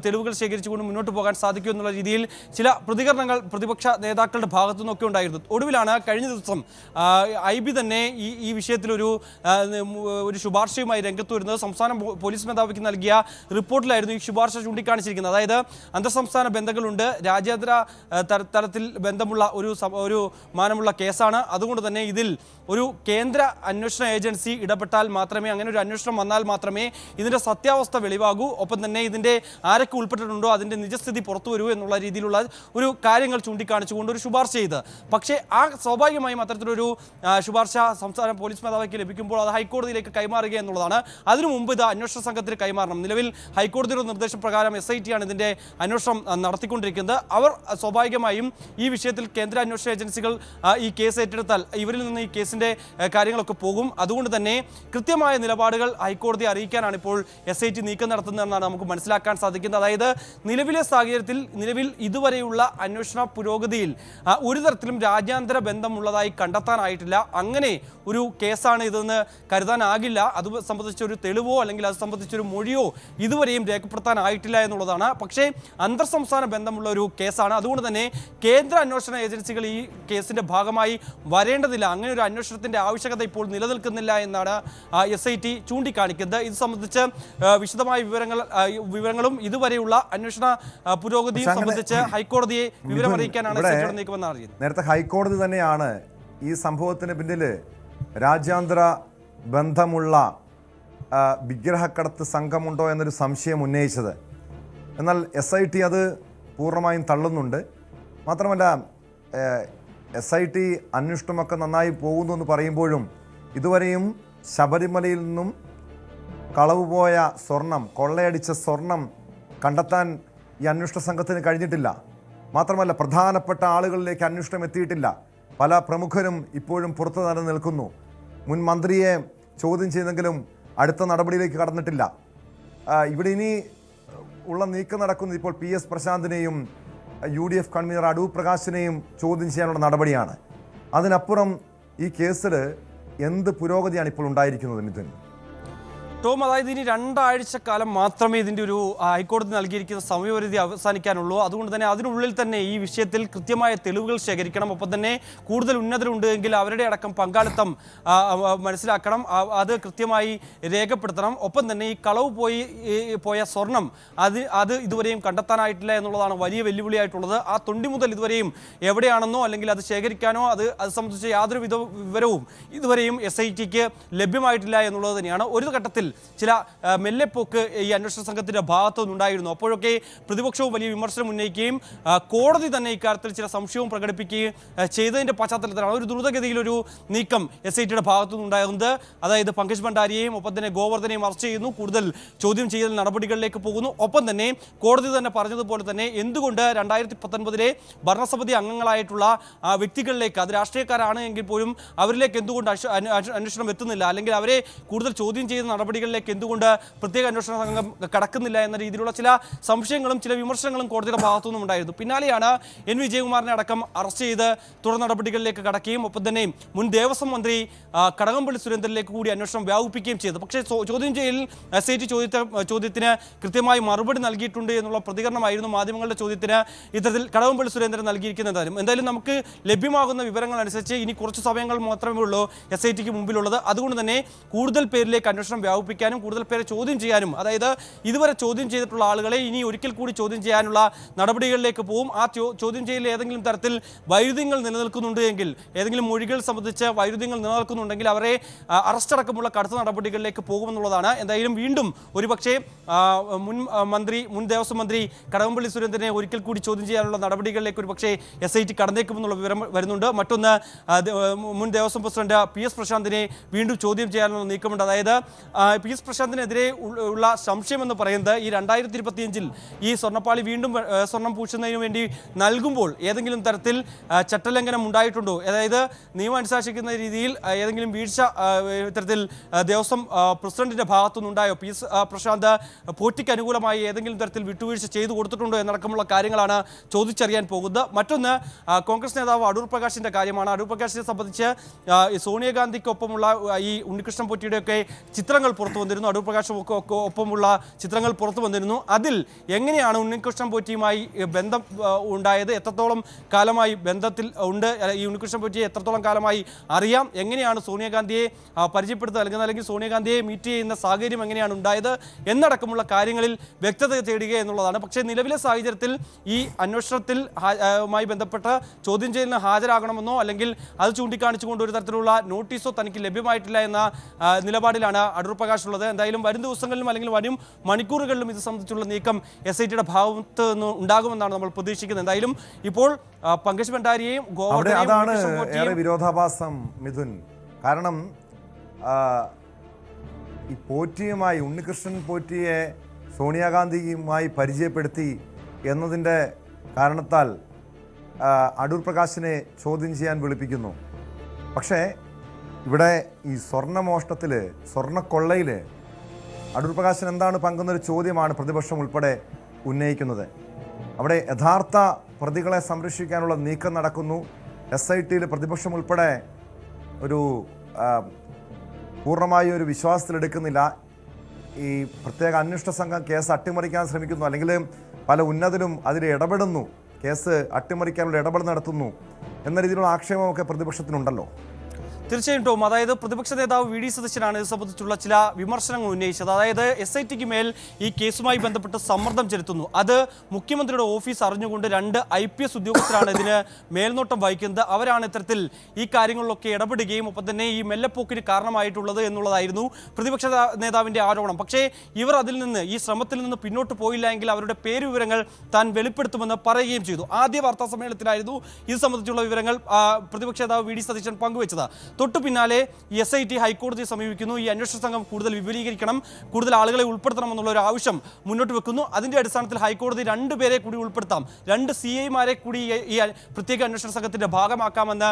തെളിവുകൾ ശേഖരിച്ചുകൊണ്ട് മുന്നോട്ട് പോകാൻ സാധിക്കൂ എന്നുള്ള രീതിയിൽ ചില പ്രതികരണങ്ങൾ പ്രതിപക്ഷ നേതാക്കളുടെ ഭാഗത്തു നിന്നൊക്കെ ഉണ്ടായിരുന്നു. ഒടുവിലാണ് കഴിഞ്ഞ ദിവസം IB തന്നെ ഈ വിഷയത്തിലൊരു ശുപാർശയുമായി രംഗത്ത് വരുന്നത്. സംസ്ഥാന പോലീസ് മേധാവിക്ക് നൽകിയ റിപ്പോർട്ടിലായിരുന്നു ഈ ശുപാർശ ചൂണ്ടിക്കാണിച്ചിരിക്കുന്നത്. അതായത് അന്തർസംസ്ഥാന ബന്ധങ്ങളുണ്ട്, രാജ്യാന്തര തലത്തിൽ ബന്ധമുള്ള ഒരു മാനമുള്ള കേസാണ്. അതുകൊണ്ട് തന്നെ ഇതിൽ ഒരു കേന്ദ്ര അന്വേഷണ ഏജൻസി ഇടപെട്ടാൽ മാത്രമേ, അങ്ങനെ ഒരു അന്വേഷണം വന്നാൽ മാത്രമേ ഇതിൻ്റെ സത്യാവസ്ഥ വെളിവാകൂ. ഒപ്പം തന്നെ ഇതിൻ്റെ ആരൊക്കെ ഉൾപ്പെട്ടിട്ടുണ്ടോ അതിൻ്റെ നിജസ്ഥിതി പുറത്തു വരൂ എന്നുള്ള രീതിയിലുള്ള ഒരു കാര്യങ്ങൾ ചൂണ്ടിക്കാണിച്ചുകൊണ്ട് ഒരു ശുപാർശ ചെയ്ത്, പക്ഷേ ആ സ്വാഭാവികമായും അത്തരത്തിലൊരു ശുപാർശ സംസ്ഥാന പോലീസ് മേധാവിക്ക് ലഭിക്കുമ്പോൾ അത് ഹൈക്കോടതിയിലേക്ക് കൈമാറുക എന്നുള്ളതാണ്. അതിനു മുമ്പ് ഇത് അന്വേഷണ സംഘത്തിന് കൈമാറണം. നിലവിൽ ഹൈക്കോടതിയുടെ നിർദ്ദേശപ്രകാരം SIT ആണ് ഇതിൻ്റെ അന്വേഷണം നടത്തിക്കൊണ്ടിരിക്കുന്നത്. അവർ സ്വാഭാവികമായും ഈ വിഷയത്തിൽ കേന്ദ്ര അന്വേഷണ ഏജൻസികൾ ഈ കേസ് ഏറ്റെടുത്താൽ ഇവരിൽ നിന്ന് ഈ കേസിൻ്റെ കാര്യങ്ങളൊക്കെ പോകും. അതുകൊണ്ട് തന്നെ കൃത്യമായ നിലപാടുകൾ ഹൈക്കോടതിയെ അറിയിക്കാനാണ് ഇപ്പോൾ SIT നീക്കം നടത്തുന്നതെന്നാണ് നമുക്ക് മനസ്സിലാക്കാൻ സാധിക്കുന്നത്. അതായത് നിലവിലെ സാഹചര്യത്തിൽ നിലവിൽ ഇതുവരെയുള്ള അന്വേഷണ പുരോഗതിയിൽ ഒരു തരത്തിലും രാജ്യാന്തര ബന്ധമുള്ളതായി കണ്ടെത്താനായിട്ടില്ല. അങ്ങനെ ഒരു കേസാണ് ഇതെന്ന് കരുതാനാകില്ല. അത് സംബന്ധിച്ചൊരു തെളിവോ അല്ലെങ്കിൽ അത് സംബന്ധിച്ചൊരു മൊഴിയോ ഇതുവരെയും രേഖപ്പെടുത്താനായിട്ടില്ല എന്നുള്ളതാണ്. പക്ഷേ അന്തർ സംസ്ഥാന ബന്ധമുള്ള ഒരു കേസാണ്. അതുകൊണ്ട് തന്നെ കേന്ദ്ര അന്വേഷണ ഏജൻസികൾ ഈ കേസിൻ്റെ ഭാഗമായി വരേണ്ടതില്ല. അങ്ങനെ ഒരു അന്വേഷണത്തിൻ്റെ ആവശ്യകത ഇപ്പോൾ നിലനിൽക്കുന്നില്ല എന്നാണ് SIT ചൂണ്ടിക്കാണിക്കുന്നത്. ഇത് സംബന്ധിച്ച് വിശദമായ വിവരങ്ങളും ഇതുവരെയുള്ള അന്വേഷണ പുരോഗതിയും സംബന്ധിച്ച് ഹൈക്കോടതിയെ വിവരമറിയിക്കാനാണ് SIT നീക്കമെന്ന് അറിയുന്നത്. നേരത്തെ ഹൈക്കോടതി തന്നെയാണ് ഈ സംഭവത്തിന് പിന്നിൽ രാജ്യാന്തര ബന്ധമുള്ള വിഗ്രഹക്കടത്ത് സംഘമുണ്ടോ എന്നൊരു സംശയം ഉന്നയിച്ചത്. എന്നാൽ SIT അത് പൂർണ്ണമായും തള്ളുന്നുണ്ട്. മാത്രമല്ല SIT അന്വേഷണമൊക്കെ നന്നായി പോകുന്നു എന്ന് പറയുമ്പോഴും ഇതുവരെയും ശബരിമലയിൽ നിന്നും കളവ് പോയ സ്വർണം, കൊള്ളയടിച്ച സ്വർണം കണ്ടെത്താൻ ഈ അന്വേഷണ സംഘത്തിന് കഴിഞ്ഞിട്ടില്ല. മാത്രമല്ല പ്രധാനപ്പെട്ട ആളുകളിലേക്ക് അന്വേഷണം എത്തിയിട്ടില്ല. പല പ്രമുഖരും ഇപ്പോഴും പുറത്തു തന്നെ നിൽക്കുന്നു. മുൻ മന്ത്രിയെ ചോദ്യം ചെയ്തെങ്കിലും അടുത്ത നടപടിയിലേക്ക് കടന്നിട്ടില്ല. ഇവിടെ ഇനി ഉള്ള നീക്കം നടക്കുന്നത് ഇപ്പോൾ PS പ്രശാന്തിനെയും UDF കൺവീനർ അടൂർ പ്രകാശിനെയും ചോദ്യം ചെയ്യാനുള്ള നടപടിയാണ്. അതിനപ്പുറം ഈ കേസിൽ എന്ത് പുരോഗതിയാണ് ഇപ്പോൾ ഉണ്ടായിരിക്കുന്നത് മിഥുൻ? ടോം, അതായത് ഇനി 2 ആഴ്ചക്കാലം മാത്രമേ ഇതിൻ്റെ ഒരു ഹൈക്കോടതി നൽകിയിരിക്കുന്ന സമയപരിധി അവസാനിക്കാനുള്ളൂ. അതുകൊണ്ട് തന്നെ അതിനുള്ളിൽ തന്നെ ഈ വിഷയത്തിൽ കൃത്യമായ തെളിവുകൾ ശേഖരിക്കണം. ഒപ്പം തന്നെ കൂടുതൽ ഉന്നതരുണ്ട് എങ്കിൽ അവരുടെ അടക്കം പങ്കാളിത്തം മനസ്സിലാക്കണം, അത് കൃത്യമായി രേഖപ്പെടുത്തണം. ഒപ്പം തന്നെ ഈ കളവ് പോയ സ്വർണം അത് ഇതുവരെയും കണ്ടെത്താനായിട്ടില്ല എന്നുള്ളതാണ് വലിയ വെല്ലുവിളിയായിട്ടുള്ളത്. ആ തൊണ്ടി മുതൽ ഇതുവരെയും എവിടെയാണെന്നോ അല്ലെങ്കിൽ അത് ശേഖരിക്കാനോ അത് സംബന്ധിച്ച യാതൊരു വിവരവും ഇതുവരെയും SITക്ക് ലഭ്യമായിട്ടില്ല എന്നുള്ളത് തന്നെയാണ്. ഒരു ഘട്ടത്തിൽ ചില മെല്ലെപ്പോക്ക് ഈ അന്വേഷണ സംഘത്തിന്റെ ഭാഗത്തു നിന്നുണ്ടായിരുന്നു. അപ്പോഴൊക്കെ പ്രതിപക്ഷവും വലിയ വിമർശനം ഉന്നയിക്കുകയും കോടതി തന്നെ ഇക്കാര്യത്തിൽ ചില സംശയവും പ്രകടിപ്പിക്കുകയും ചെയ്തതിന്റെ പശ്ചാത്തലത്തിലാണ് ഒരു ദ്രുതഗതിയിലൊരു നീക്കം SITയുടെ ഭാഗത്തു നിന്നുണ്ടാകുന്നത്. അതായത് പങ്കജ് ഭണ്ഡാരിയെയും ഒപ്പം തന്നെ ഗോവർദ്ധനെയും അറസ്റ്റ് ചെയ്യുന്നു, കൂടുതൽ ചോദ്യം ചെയ്യൽ നടപടികളിലേക്ക് പോകുന്നു. ഒപ്പം തന്നെ കോടതി തന്നെ പറഞ്ഞതുപോലെ തന്നെ എന്തുകൊണ്ട് 2019 ഭരണസമിതി അംഗങ്ങളായിട്ടുള്ള വ്യക്തികളിലേക്ക്, അത് രാഷ്ട്രീയക്കാരാണ് എങ്കിൽ പോലും അവരിലേക്ക് എന്തുകൊണ്ട് അന്വേഷണം എത്തുന്നില്ല, അല്ലെങ്കിൽ അവരെ കൂടുതൽ ചോദ്യം ചെയ്യുന്ന നടപടികളിലേക്ക് എന്തുകൊണ്ട് പ്രത്യേക അന്വേഷണ സംഘം കടക്കുന്നില്ല എന്ന രീതിയിലുള്ള ചില സംശയങ്ങളും ചില വിമർശനങ്ങളും കോടതിയുടെ ഭാഗത്തുനിന്നും ഉണ്ടായിരുന്നു. പിന്നാലെയാണ് N വിജയകുമാറിനെ അടക്കം അറസ്റ്റ് ചെയ്ത് തുടർ നടപടികളിലേക്ക് കടക്കുകയും ഒപ്പം തന്നെ മുൻ ദേവസ്വം മന്ത്രി കടകംപള്ളി സുരേന്ദ്രനിലേക്ക് കൂടി അന്വേഷണം വ്യാപിപ്പിക്കുകയും ചെയ്തു. പക്ഷേ ചോദ്യം ചെയ്യലിൽ SIT ചോദ്യത്തിന് കൃത്യമായി മറുപടി നൽകിയിട്ടുണ്ട് എന്നുള്ള പ്രതികരണമായിരുന്നു മാധ്യമങ്ങളുടെ ചോദ്യത്തിന് ഇത്തരത്തിൽ കടകംപള്ളി സുരേന്ദ്രൻ നൽകിയിരിക്കുന്നത്. എന്തായാലും നമുക്ക് ലഭ്യമാകുന്ന വിവരങ്ങൾ അനുസരിച്ച് ഇനി കുറച്ച് സമയങ്ങൾ മാത്രമേ ഉള്ളൂ SITക്ക് മുമ്പിലുള്ളത്. അതുകൊണ്ട് തന്നെ കൂടുതൽ പേരിലേക്ക് അന്വേഷണം വ്യാപിപ്പിക്കാനും കൂടുതൽ പേരെ ചോദ്യം ചെയ്യാനും, അതായത് ഇതുവരെ ചോദ്യം ചെയ്തിട്ടുള്ള ആളുകളെ ഇനി ഒരിക്കൽ കൂടി ചോദ്യം ചെയ്യാനുള്ള നടപടികളിലേക്ക് പോകും. ആ ചോദ്യം ചെയ്യലിൽ ഏതെങ്കിലും തരത്തിൽ വൈരുദ്ധ്യങ്ങൾ നിലനിൽക്കുന്നുണ്ട് എങ്കിൽ, ഏതെങ്കിലും മൊഴികൾ സംബന്ധിച്ച് വൈരുദ്ധ്യങ്ങൾ നിലനിൽക്കുന്നുണ്ടെങ്കിൽ അവരെ അറസ്റ്റ് അടക്കമുള്ള കടുത്ത നടപടികളിലേക്ക് പോകുമെന്നുള്ളതാണ്. എന്തായാലും വീണ്ടും ഒരുപക്ഷെ മുൻ ദേവസ്വം മന്ത്രി കടകംപള്ളി സുരേന്ദ്രനെ ഒരിക്കൽ കൂടി ചോദ്യം ചെയ്യാനുള്ള നടപടികളിലേക്ക് ഒരുപക്ഷെ SIT കടന്നേക്കുമെന്നുള്ള വിവരം വരുന്നുണ്ട്. മറ്റൊന്ന്, മുൻ ദേവസ്വം പ്രസിഡന്റ് PS പ്രശാന്തിനെ വീണ്ടും ചോദ്യം ചെയ്യാനുള്ള നീക്കമുണ്ട്. അതായത് PS പ്രശാന്തിനെതിരെ ഉള്ള സംശയമെന്ന് പറയുന്നത് ഈ 2025 ഈ സ്വർണ്ണപ്പാളി വീണ്ടും സ്വർണം പൂശുന്നതിന് വേണ്ടി നൽകുമ്പോൾ ഏതെങ്കിലും തരത്തിൽ ചട്ടലംഘനം ഉണ്ടായിട്ടുണ്ടോ, അതായത് നിയമം അനുശാസിക്കുന്ന രീതിയിൽ ഏതെങ്കിലും വീഴ്ച ഇത്തരത്തിൽ ദേവസ്വം പ്രസിഡന്റിന്റെ ഭാഗത്തുനിന്നുണ്ടായോ, PS പ്രശാന്ത് പോറ്റിക്ക് അനുകൂലമായി ഏതെങ്കിലും തരത്തിൽ വിട്ടുവീഴ്ച ചെയ്തു കൊടുത്തിട്ടുണ്ടോ എന്നടക്കമുള്ള കാര്യങ്ങളാണ് ചോദിച്ചറിയാൻ പോകുന്നത്. മറ്റൊന്ന്, കോൺഗ്രസ് നേതാവ് അടൂർ പ്രകാശിന്റെ കാര്യമാണ്. അടൂർ പ്രകാശിനെ സംബന്ധിച്ച് സോണിയാഗാന്ധിക്കൊപ്പമുള്ള ഈ ഉണ്ണികൃഷ്ണൻ പോറ്റിയുടെയൊക്കെ ചിത്രങ്ങൾ പുറത്തു വന്നിരുന്നു, അടൂർ പ്രകാശും ഒക്കെ ഒപ്പമുള്ള ചിത്രങ്ങൾ പുറത്തു വന്നിരുന്നു. അതിൽ എങ്ങനെയാണ് ഉണ്ണികൃഷ്ണൻ പോറ്റിയുമായി ബന്ധം ഉണ്ടായത്, എത്രത്തോളം കാലമായി ബന്ധത്തിൽ ഉണ്ട്, ഈ ഉണ്ണികൃഷ്ണൻ പോറ്റിയെ എത്രത്തോളം കാലമായി അറിയാം, എങ്ങനെയാണ് സോണിയാഗാന്ധിയെ പരിചയപ്പെടുത്തുക അല്ലെങ്കിൽ സോണിയാഗാന്ധിയെ മീറ്റ് ചെയ്യുന്ന സാഹചര്യം എങ്ങനെയാണ് ഉണ്ടായത് എന്നടക്കമുള്ള കാര്യങ്ങളിൽ വ്യക്തത തേടുക എന്നുള്ളതാണ്. പക്ഷേ നിലവിലെ സാഹചര്യത്തിൽ ഈ അന്വേഷണത്തിൽ ബന്ധപ്പെട്ട് ചോദ്യം ചെയ്യലിന് ഹാജരാകണമെന്നോ അല്ലെങ്കിൽ അത് ചൂണ്ടിക്കാണിച്ചുകൊണ്ട് ഒരു തരത്തിലുള്ള നോട്ടീസോ തനിക്ക് ലഭ്യമായിട്ടില്ല എന്ന നിലപാടിലാണ് അടൂർ പ്രകാശ് ഉള്ളത്. എന്തായാലും വരും ദിവസങ്ങളിലും അല്ലെങ്കിൽ വരും മണിക്കൂറുകളിലും ഇത് സംബന്ധിച്ചുള്ള നീക്കം SITയുടെ ഭാഗത്ത് നിന്ന് ഉണ്ടാകുമെന്നാണ് നമ്മൾ പ്രതീക്ഷിക്കുന്നത്. എന്തായാലും ഇപ്പോൾ പങ്കജ് ഭണ്ഡാരിയെയും അതാണ് ഏറെ വിരോധാഭാസം മിഥുൻ. കാരണം ഈ പോറ്റിയുമായി ഉണ്ണികൃഷ്ണൻ പോറ്റിയെ സോണിയാഗാന്ധിയുമായി പരിചയപ്പെടുത്തി എന്നതിൻ്റെ കാരണത്താൽ അടൂർ പ്രകാശിനെ ചോദ്യം ചെയ്യാൻ വിളിപ്പിക്കുന്നു. പക്ഷേ ഇവിടെ ഈ സ്വർണ്ണമോഷണത്തിൽ, സ്വർണ്ണക്കൊള്ളയിൽ അടൂർ പ്രകാശിന് എന്താണ് പങ്കെന്നൊരു ചോദ്യമാണ് പ്രതിപക്ഷം ഉൾപ്പെടെ ഉന്നയിക്കുന്നത്. അവിടെ യഥാർത്ഥ പ്രതികളെ സംരക്ഷിക്കാനുള്ള നീക്കം നടക്കുന്നു. SITയിൽ പ്രതിപക്ഷം ഉൾപ്പെടെ ഒരു പൂർണ്ണമായ ഒരു വിശ്വാസത്തിലെടുക്കുന്നില്ല. ഈ പ്രത്യേക അന്വേഷണ സംഘം കേസ് അട്ടിമറിക്കാൻ ശ്രമിക്കുന്നു, അല്ലെങ്കിൽ പല ഉന്നതരും അതിൽ ഇടപെടുന്നു, കേസ് അട്ടിമറിക്കാനുള്ള ഇടപെടൽ നടത്തുന്നു എന്ന രീതിയിലുള്ള ആക്ഷേപമൊക്കെ പ്രതിപക്ഷത്തിനുണ്ടല്ലോ. തീർച്ചയായിട്ടും. അതായത് പ്രതിപക്ഷ നേതാവ് VD സതീശനാണ് ഇത് സംബന്ധിച്ചുള്ള ചില വിമർശനങ്ങൾ ഉന്നയിച്ചത്. അതായത് SITക്ക് മേൽ ഈ കേസുമായി ബന്ധപ്പെട്ട് സമ്മർദ്ദം ചെലുത്തുന്നു. അത് മുഖ്യമന്ത്രിയുടെ ഓഫീസ് അറിഞ്ഞുകൊണ്ട് 2 IPS ഉദ്യോഗസ്ഥരാണ് ഇതിന് മേൽനോട്ടം വഹിക്കുന്നത്. അവരാണ് ഇത്തരത്തിൽ ഈ കാര്യങ്ങളിലൊക്കെ ഇടപെടുകയും ഒപ്പം തന്നെ ഈ മെല്ലെപ്പോക്കിന് കാരണമായിട്ടുള്ളത് എന്നുള്ളതായിരുന്നു പ്രതിപക്ഷ നേതാവിൻ്റെ ആരോപണം. പക്ഷേ ഇവർ അതിൽ നിന്ന്, ഈ ശ്രമത്തിൽ നിന്ന് പിന്നോട്ട് പോയില്ല എങ്കിൽ അവരുടെ പേരുവിവരങ്ങൾ താൻ വെളിപ്പെടുത്തുമെന്ന് പറയുകയും ചെയ്തു. ആദ്യ വാർത്താ സമ്മേളനത്തിലായിരുന്നു ഇത് സംബന്ധിച്ചുള്ള വിവരങ്ങൾ പ്രതിപക്ഷ നേതാവ് VD സതീശൻ പങ്കുവച്ചത്. തൊട്ടു പിന്നാലെ SIT ഹൈക്കോടതിയെ സമീപിക്കുന്നു. ഈ അന്വേഷണ സംഘം കൂടുതൽ വിപുലീകരിക്കണം, കൂടുതൽ ആളുകളെ ഉൾപ്പെടുത്തണമെന്നുള്ള ഒരു ആവശ്യം മുന്നോട്ട് വെക്കുന്നു. അതിൻ്റെ അടിസ്ഥാനത്തിൽ ഹൈക്കോടതി 2 പേരെ കൂടി ഉൾപ്പെടുത്താം, 2 CIമാരെ കൂടി ഈ പ്രത്യേക അന്വേഷണ സംഘത്തിൻ്റെ ഭാഗമാക്കാമെന്ന്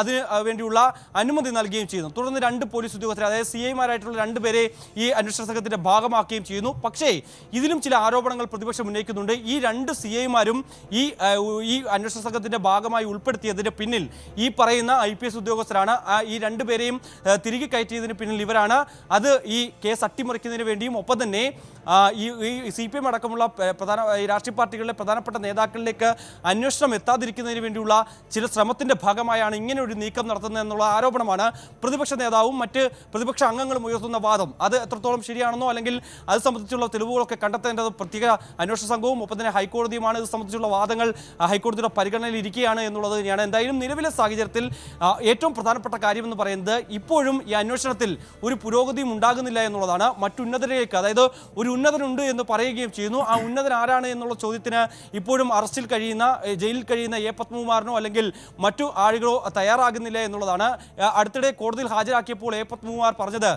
അതിന് വേണ്ടിയുള്ള അനുമതി നൽകുകയും ചെയ്യുന്നു. തുടർന്ന് 2 പോലീസ് ഉദ്യോഗസ്ഥരെ, അതായത് CIമാരായിട്ടുള്ള 2 പേരെ ഈ അന്വേഷണ സംഘത്തിൻ്റെ ഭാഗമാക്കുകയും ചെയ്യുന്നു. പക്ഷേ ഇതിലും ചില ആരോപണങ്ങൾ പ്രതിപക്ഷം ഉന്നയിക്കുന്നുണ്ട്. ഈ 2 CIമാരും ഈ അന്വേഷണ സംഘത്തിൻ്റെ ഭാഗമായി ഉൾപ്പെടുത്തിയതിന് പിന്നിൽ ഈ പറയുന്ന IPS ഉദ്യോഗസ്ഥരാണ്. ഈ 2 പേരെയും തിരികെ കയറ്റിയതിന് പിന്നിൽ ഇവരാണ്. അത് ഈ കേസ് അട്ടിമറിക്കുന്നതിന് വേണ്ടിയും ഒപ്പം തന്നെ ഈ CPM അടക്കമുള്ള രാഷ്ട്രീയ പാർട്ടികളിലെ പ്രധാനപ്പെട്ട നേതാക്കളിലേക്ക് അന്വേഷണം എത്താതിരിക്കുന്നതിന് വേണ്ടിയുള്ള ചില ശ്രമത്തിൻ്റെ ഭാഗമായാണ് ഇങ്ങനെ ഒരു നീക്കം നടത്തുന്നത് എന്നുള്ള ആരോപണമാണ് പ്രതിപക്ഷ നേതാവും മറ്റ് പ്രതിപക്ഷ അംഗങ്ങളും ഉയർത്തുന്ന വാദം. അത് എത്രത്തോളം ശരിയാണെന്നോ അല്ലെങ്കിൽ അത് സംബന്ധിച്ചുള്ള തെളിവുകളൊക്കെ കണ്ടെത്തേണ്ടത് പ്രത്യേക അന്വേഷണ സംഘവും ഒപ്പം തന്നെ ഹൈക്കോടതിയുമാണ്. ഇത് സംബന്ധിച്ചുള്ള വാദങ്ങൾ ഹൈക്കോടതിയുടെ പരിഗണനയിൽ ഇരിക്കുകയാണ് എന്നുള്ളത് തന്നെയാണ്. എന്തായാലും നിലവിലെ സാഹചര്യത്തിൽ ഏറ്റവും പ്രധാനപ്പെട്ട കാര്യമെന്ന് പറയുന്നത് ഇപ്പോഴും ഈ അന്വേഷണത്തിൽ ഒരു പുരോഗതിയും ഉണ്ടാകുന്നില്ല എന്നുള്ളതാണ്. മറ്റുന്നതരിലേക്ക്, അതായത് ഒരു ഉന്നതനുണ്ട് എന്ന് പറയുകയും ചെയ്യുന്നു. ആ ഉന്നതൻ ആരാണ് എന്നുള്ള ചോദ്യത്തിന് ഇപ്പോഴും അറസ്റ്റിൽ കഴിയുന്ന, ജയിലിൽ കഴിയുന്ന A. പത്മകുമാറിനോ അല്ലെങ്കിൽ മറ്റു ആളുകളോ തയ്യാറാകുന്നില്ല എന്നുള്ളതാണ്. അടുത്തിടെ കോടതിയിൽ ഹാജരാക്കിയപ്പോൾ A. പത്മകുമാർ പറഞ്ഞത്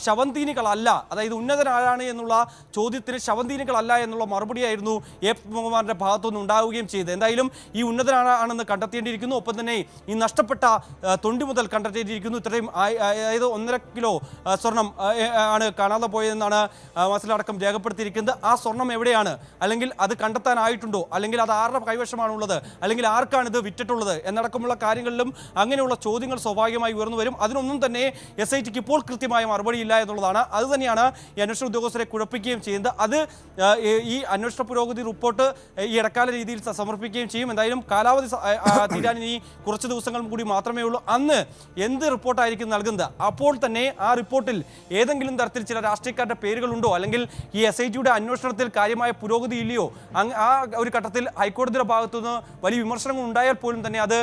ശവന്തീനികളല്ല, അതായത് ഉന്നതൻ ആരാണ് എന്നുള്ള ചോദ്യത്തിന് ശവന്തീനികളല്ല എന്നുള്ള മറുപടിയായിരുന്നു A. പത്മകുമാറിന്റെ ഭാഗത്തുനിന്ന് ഉണ്ടാവുകയും ചെയ്തത്. എന്തായാലും ഈ ഉന്നതനാണെന്ന് കണ്ടെത്തേണ്ടിയിരിക്കുന്നു. ഒപ്പം തന്നെ ഈ നഷ്ടപ്പെട്ട തൊണ്ടി മുതൽ കണ്ടെത്തിയിരിക്കുന്നു. ഇത്രയും അതായത് 1.5 കിലോ സ്വർണം ആണ് കാണാതെ പോയതെന്നാണ് മസിലടക്കം രേഖപ്പെടുത്തിയിരിക്കുന്നത്. ആ സ്വർണം എവിടെയാണ്, അല്ലെങ്കിൽ അത് കണ്ടെത്താനായിട്ടുണ്ടോ, അല്ലെങ്കിൽ അത് ആരുടെ കൈവശമാണുള്ളത്, അല്ലെങ്കിൽ ആർക്കാണ് ഇത് വിറ്റിട്ടുള്ളത് എന്നടക്കമുള്ള കാര്യങ്ങളിലും അങ്ങനെയുള്ള ചോദ്യങ്ങൾ സ്വാഭാവികമായി ഉയർന്നു വരും. അതിനൊന്നും തന്നെ SITക്ക് ഇപ്പോൾ കൃത്യമായ മറുപടിയില്ല എന്നുള്ളതാണ്. അത് തന്നെയാണ് ഈ അന്വേഷണ ഉദ്യോഗസ്ഥരെ കുഴപ്പിക്കുകയും ചെയ്യുന്നത്. അത് ഈ അന്വേഷണ പുരോഗതി റിപ്പോർട്ട് ഈ ഇടക്കാല രീതിയിൽ സമർപ്പിക്കുകയും ചെയ്യും. എന്തായാലും കാലാവധി തീരാൻ ഇനി കുറച്ച് ദിവസങ്ങൾ കൂടി മാത്രമേ ഉള്ളൂ. അന്ന് എന്ത് റിപ്പോർട്ടായിരിക്കും നൽകുന്നത്, അപ്പോൾ തന്നെ ആ റിപ്പോർട്ടിൽ ഏതെങ്കിലും തരത്തിൽ ചില രാഷ്ട്രീയക്കാരുടെ പേരുകളുണ്ടോ, അല്ലെങ്കിൽ ഈ SITയുടെ അന്വേഷണത്തിൽ കാര്യമായ പുരോഗതി ഇല്ലയോ, ആ ഒരു ഘട്ടത്തിൽ ഹൈക്കോടതിയുടെ ഭാഗത്തുനിന്ന് വലിയ വിമർശനങ്ങൾ ഉണ്ടായാൽ പോലും തന്നെ അത്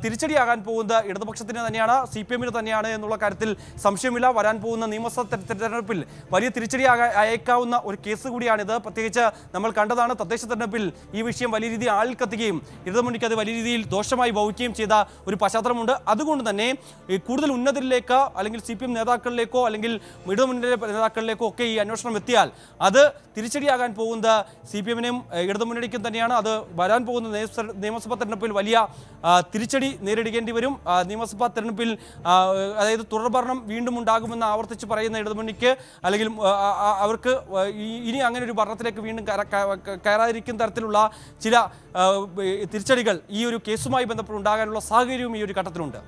തിരിച്ചടിയാകാൻ പോകുന്നത് ഇടതുപക്ഷത്തിന് തന്നെയാണ്, CPMന് തന്നെയാണ് എന്നുള്ള കാര്യത്തിൽ സംശയമില്ല. വരാൻ പോകുന്ന നിയമസഭാ തെരഞ്ഞെടുപ്പിൽ വലിയ തിരിച്ചടി അയക്കാവുന്ന ഒരു കേസ് കൂടിയാണിത്. പ്രത്യേകിച്ച് നമ്മൾ കണ്ടതാണ് തദ്ദേശ തെരഞ്ഞെടുപ്പിൽ ഈ വിഷയം വലിയ രീതിയിൽ ആളിൽ കത്തുകയും ഇടതുമുന്നണിക്ക് അത് വലിയ രീതിയിൽ ദോഷമായി ഭവിക്കുകയും ചെയ്ത ഒരു പശ്ചാത്തലമുണ്ട്. അതുകൊണ്ട് തന്നെ കൂടുതൽ ഉന്നതരിലേക്ക് അല്ലെങ്കിൽ CPM നേതാക്കളിലേക്കോ അല്ലെങ്കിൽ ഇടതുമുന്നണി നേതാക്കളിലേക്കോ ഒക്കെ ഈ അന്വേഷണം എത്തിയാൽ അത് തിരിച്ചടിയാകാൻ പോകുന്നത് CPMനും ഇടതുമുന്നണിക്കും തന്നെയാണ്. അത് വരാൻ പോകുന്ന നിയമസഭാ തെരഞ്ഞെടുപ്പിൽ വലിയ തിരിച്ചടി നേരിടേണ്ടി വരും. നിയമസഭാ തെരഞ്ഞെടുപ്പിൽ അതായത് തുടർഭരണം വീണ്ടും ഉണ്ടാകുമെന്ന് ആവർത്തിച്ച് പറയുന്ന ഇടതുമുന്നണിക്ക് അല്ലെങ്കിൽ അവർക്ക് ഇനി അങ്ങനെ ഒരു ഭരണത്തിലേക്ക് വീണ്ടും കയറാതിരിക്കുന്ന തരത്തിലുള്ള ചില തിരിച്ചടികൾ ഈ ഒരു കേസുമായി ബന്ധപ്പെട്ട് ഉണ്ടാകാനുള്ള സാഹചര്യവും ഈ ഒരു ഘട്ടത്തിലുണ്ട്.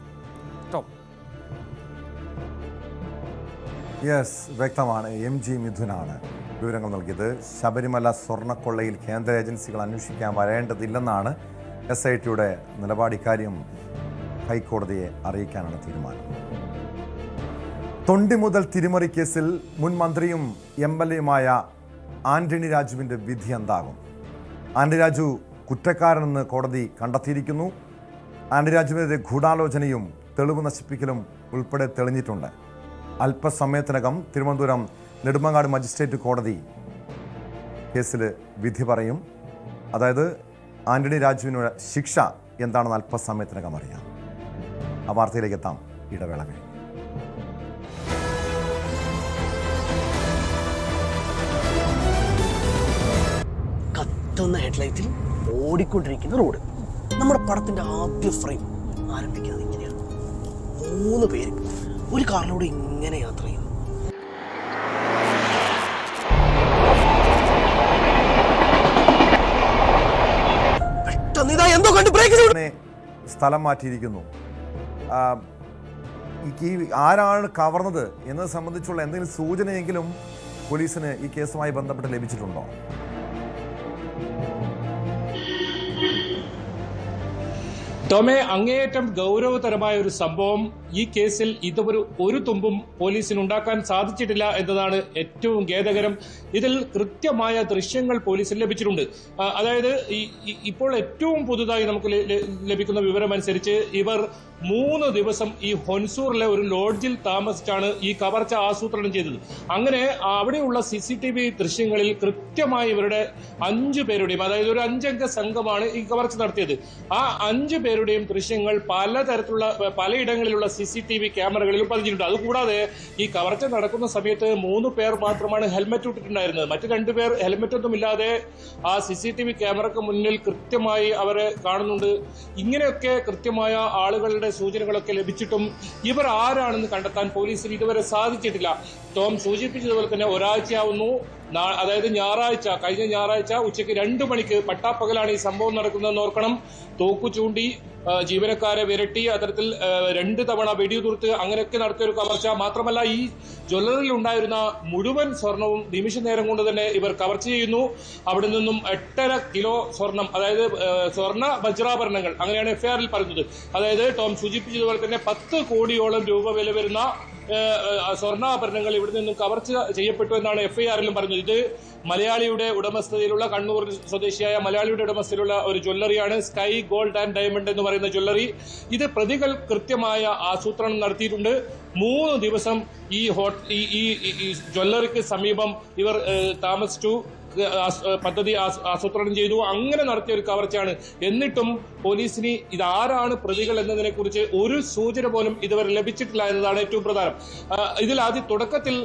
യെസ്, വ്യക്തമാണ്. MG മിഥുനാണ് വിവരങ്ങൾ നൽകിയത്. ശബരിമല സ്വർണ്ണക്കൊള്ളയിൽ കേന്ദ്ര ഏജൻസികൾ അന്വേഷിക്കാൻ വരേണ്ടതില്ലെന്നാണ് SITയുടെ നിലപാട്. ഇക്കാര്യം ഹൈക്കോടതിയെ അറിയിക്കാനാണ് തീരുമാനം. തൊണ്ടി മുതൽ തിരിമറി കേസിൽ മുൻ മന്ത്രിയും MLAയുമായ ആന്റണി രാജുവിൻ്റെ വിധി എന്താകും? ആന്റണി രാജു കുറ്റക്കാരനെന്ന് കോടതി കണ്ടെത്തിയിരിക്കുന്നു. ആന്റണി രാജുവിനെതിരെ ഗൂഢാലോചനയും തെളിവ് നശിപ്പിക്കലും ഉൾപ്പെടെ തെളിഞ്ഞിട്ടുണ്ട്. അല്പസമയത്തിനകം തിരുവനന്തപുരം നെടുമങ്ങാട് മജിസ്ട്രേറ്റ് കോടതി കേസിൽ വിധി പറയും. അതായത് ആന്റണി രാജുവിനുള്ള ശിക്ഷ എന്താണെന്ന് അല്പസമയത്തിനകം അറിയാം. ആ വാർത്തയിലേക്ക് എത്താം ഇടവേള കഴിഞ്ഞ്. കത്തുന്ന ഹെഡ്ലൈറ്റിൽ ഓടിക്കൊണ്ടിരിക്കുന്ന റോഡ്. നമ്മുടെ പടത്തിന്റെ ആദ്യ ഫ്രെയിം ആരംഭിക്കുന്നത് ഇങ്ങനെയാണ്. 3 പേര് ഒരു കാറിലൂടെ ഇങ്ങനെ യാത്ര ചെയ്യുന്നു. പെട്ടെന്ന് ഇതാ എന്തോ കണ്ട് ബ്രേക്ക് സ്ഥലം മാറ്റിയിരിക്കുന്നു. ഈ ആരാണ് കവർന്നത് എന്നത് സംബന്ധിച്ചുള്ള എന്തെങ്കിലും സൂചനയെങ്കിലും പോലീസിന് ഈ കേസുമായി ബന്ധപ്പെട്ട് ലഭിച്ചിട്ടുണ്ടോ? ടോമെ, അങ്ങേയറ്റം ഗൗരവതരമായ ഒരു സംഭവം. ഈ കേസിൽ ഇതുവരെ ഒരു തുമ്പും പോലീസിന് ഉണ്ടാക്കാൻ സാധിച്ചിട്ടില്ല എന്നതാണ് ഏറ്റവും ഖേദകരം. ഇതിൽ കൃത്യമായ ദൃശ്യങ്ങൾ പോലീസിന് ലഭിച്ചിട്ടുണ്ട്. അതായത് ഇപ്പോൾ ഏറ്റവും പുതുതായി നമുക്ക് ലഭിക്കുന്ന വിവരമനുസരിച്ച് ഇവർ 3 ദിവസം ഈ ഹൊൻസൂറിലെ ഒരു ലോഡ്ജിൽ താമസിച്ചാണ് ഈ കവർച്ച ആസൂത്രണം ചെയ്തത്. അങ്ങനെ അവിടെയുള്ള CCTV ദൃശ്യങ്ങളിൽ കൃത്യമായി ഇവരുടെ 5 പേരുടെയും, അതായത് ഒരു 5-അംഗ സംഘമാണ് ഈ കവർച്ച നടത്തിയത്. ആ 5 പേരുടെയും ദൃശ്യങ്ങൾ പലയിടങ്ങളിലുള്ള CCTV ക്യാമറകളിലും പതിഞ്ഞിട്ടുണ്ട്. അതുകൂടാതെ ഈ കവർച്ച നടക്കുന്ന സമയത്ത് 3 പേർ മാത്രമാണ് ഹെൽമെറ്റ് ഇട്ടിട്ടുണ്ടായിരുന്നത്. മറ്റ് 2 പേർ ഹെൽമെറ്റ് ഒന്നും ഇല്ലാതെ ആ CCTV ക്യാമറയ്ക്ക് മുന്നിൽ കൃത്യമായി അവരെ കാണുന്നുണ്ട്. ഇങ്ങനെയൊക്കെ കൃത്യമായ ആളുകളുടെ സൂചനകളൊക്കെ ലഭിച്ചിട്ടും ഇവർ ആരാണെന്ന് കണ്ടെത്താൻ പോലീസിന് ഇതുവരെ സാധിച്ചിട്ടില്ല. ടോം സൂചിപ്പിച്ചതുപോലെ തന്നെ ഒരാഴ്ചയാവുന്നു. അതായത് കഴിഞ്ഞ ഞായറാഴ്ച ഉച്ചയ്ക്ക് 2 മണിക്ക് പട്ടാപ്പകലാണ് ഈ സംഭവം നടക്കുന്നതെന്ന് ഓർക്കണം. തോക്കു ചൂണ്ടി ജീവനക്കാരെ വിരട്ടി അത്തരത്തിൽ 2 തവണ വെടിയുതിർത്ത് അങ്ങനെയൊക്കെ നടത്തിയ ഒരു കവർച്ച. മാത്രമല്ല ഈ ജ്വല്ലറിയിൽ ഉണ്ടായിരുന്ന മുഴുവൻ സ്വർണവും നിമിഷ നേരം കൊണ്ട് തന്നെ ഇവർ കവർച്ച ചെയ്യുന്നു. അവിടെ നിന്നും 8.5 കിലോ സ്വർണം, അതായത് സ്വർണ്ണ വജ്രാഭരണങ്ങൾ, അങ്ങനെയാണ് FIRൽ പറയുന്നത്. അതായത് ടോം സൂചിപ്പിച്ചതുപോലെ തന്നെ 10 കോടിയോളം രൂപ വില വരുന്ന സ്വർണ്ണാഭരണങ്ങൾ ഇവിടെ നിന്നും കവർച്ച ചെയ്യപ്പെട്ടു എന്നാണ് FIRലും പറയുന്നത്. ഇത് മലയാളിയുടെ ഉടമസ്ഥതയിലുള്ള, കണ്ണൂർ സ്വദേശിയായ മലയാളിയുടെ ഉടമസ്ഥയിലുള്ള ഒരു ജ്വല്ലറിയാണ്, സ്കൈ ഗോൾഡ് ആൻഡ് ഡയമണ്ട് എന്ന് പറയുന്ന ജ്വല്ലറി. ഇത് പ്രതികൾ കൃത്യമായ ആസൂത്രണം നടത്തിയിട്ടുണ്ട്. 3 ദിവസം ഈ ജ്വല്ലറിക്ക് സമീപം ഇവർ താമസിച്ചു, പദ്ധതി ആസൂത്രണം ചെയ്തു. അങ്ങനെ നടത്തിയ ഒരു കവർച്ചയാണ്. എന്നിട്ടും പോലീസിന് ഇതാരാണ് പ്രതികൾ എന്നതിനെ കുറിച്ച് ഒരു സൂചന പോലും ഇതുവരെ ലഭിച്ചിട്ടില്ല എന്നതാണ് ഏറ്റവും പ്രധാനം. തുടക്കത്തിൽ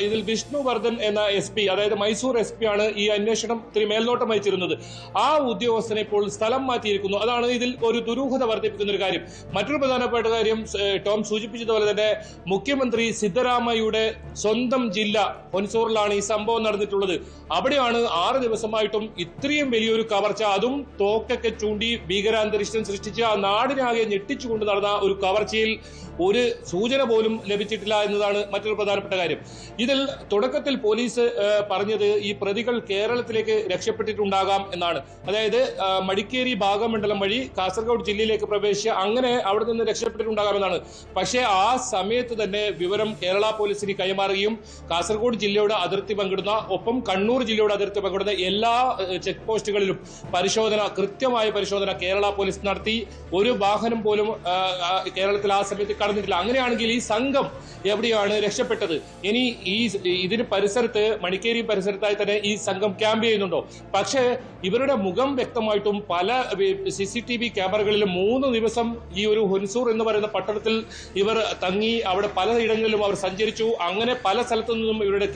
ഇതിൽ വിഷ്ണുവർദ്ധൻ എന്ന SP, അതായത് മൈസൂർ SP ആണ് ഈ അന്വേഷണത്തിന് മേൽനോട്ടം വഹിച്ചിരുന്നത്. ആ ഉദ്യോഗസ്ഥനെ ഇപ്പോൾ സ്ഥലം മാറ്റിയിരിക്കുന്നു. അതാണ് ഇതിൽ ഒരു ദുരൂഹത വർദ്ധിപ്പിക്കുന്ന ഒരു കാര്യം. മറ്റൊരു പ്രധാനപ്പെട്ട കാര്യം, ടോം സൂചിപ്പിച്ചതുപോലെ തന്നെ മുഖ്യമന്ത്രി സിദ്ധരാമയ്യയുടെ സ്വന്തം ജില്ല ഹൊൻസൂറിലാണ് ഈ സംഭവം നടന്നിട്ടുള്ളത്. അവിടെയാണ് 6 ദിവസമായിട്ടും ഇത്രയും വലിയൊരു കവർച്ച, അതും തോക്കൊക്കെ ചൂണ്ടി ഭീകരാന്തരീക്ഷം സൃഷ്ടിച്ച് ആ നാടിനാകെ ഞെട്ടിച്ചുകൊണ്ട് നടന്ന ഒരു കവർച്ചയിൽ ഒരു സൂചന പോലും ലഭിച്ചിട്ടില്ല എന്നതാണ് മറ്റൊരു പ്രധാനപ്പെട്ട കാര്യം. ഇതിൽ തുടക്കത്തിൽ പോലീസ് പറഞ്ഞത് ഈ പ്രതികൾ കേരളത്തിലേക്ക് രക്ഷപ്പെട്ടിട്ടുണ്ടാകാം എന്നാണ്. അതായത് മടിക്കേരി ഭാഗമണ്ഡലം വഴി കാസർഗോഡ് ജില്ലയിലേക്ക് പ്രവേശിച്ച് അങ്ങനെ അവിടെ നിന്ന് രക്ഷപ്പെട്ടിട്ടുണ്ടാകാമെന്നാണ്. പക്ഷേ ആ സമയത്ത് തന്നെ വിവരം കേരള പോലീസിന് കൈമാറുകയും കാസർഗോഡ് ജില്ലയുടെ അതിർത്തി പങ്കിടുന്ന, ഒപ്പം കണ്ണൂർ ജില്ലയുടെ അതിർത്തി പങ്കിടുന്ന എല്ലാ ചെക്ക് പോസ്റ്റുകളിലും കൃത്യമായ പരിശോധന കേരള പോലീസ് നടത്തി. ഒരു വാഹനം പോലും കേരളത്തിൽ ആ സമയത്ത് കടന്നിട്ടില്ല. അങ്ങനെയാണെങ്കിൽ ഈ സംഘം എവിടെയാണ് രക്ഷപ്പെട്ടത്? ഇനി ഇതിന് പരിസരത്ത്, മടിക്കേരി പരിസരത്തായി തന്നെ ഈ സംഘം ക്യാമ്പ് ചെയ്യുന്നുണ്ടോ? പക്ഷേ ഇവരുടെ മുഖം വ്യക്തമായിട്ടും പല CCTV ക്യാമറകളിലും 3 ദിവസം ഈ ഒരു ഹൊൻസൂർ എന്ന് പറയുന്ന പട്ടണത്തിൽ ഇവർ തങ്ങി, അവിടെ പലയിടങ്ങളിലും അവർ സഞ്ചരിച്ചു. അങ്ങനെ പല സ്ഥലത്തു നിന്നും ഇവരുടെ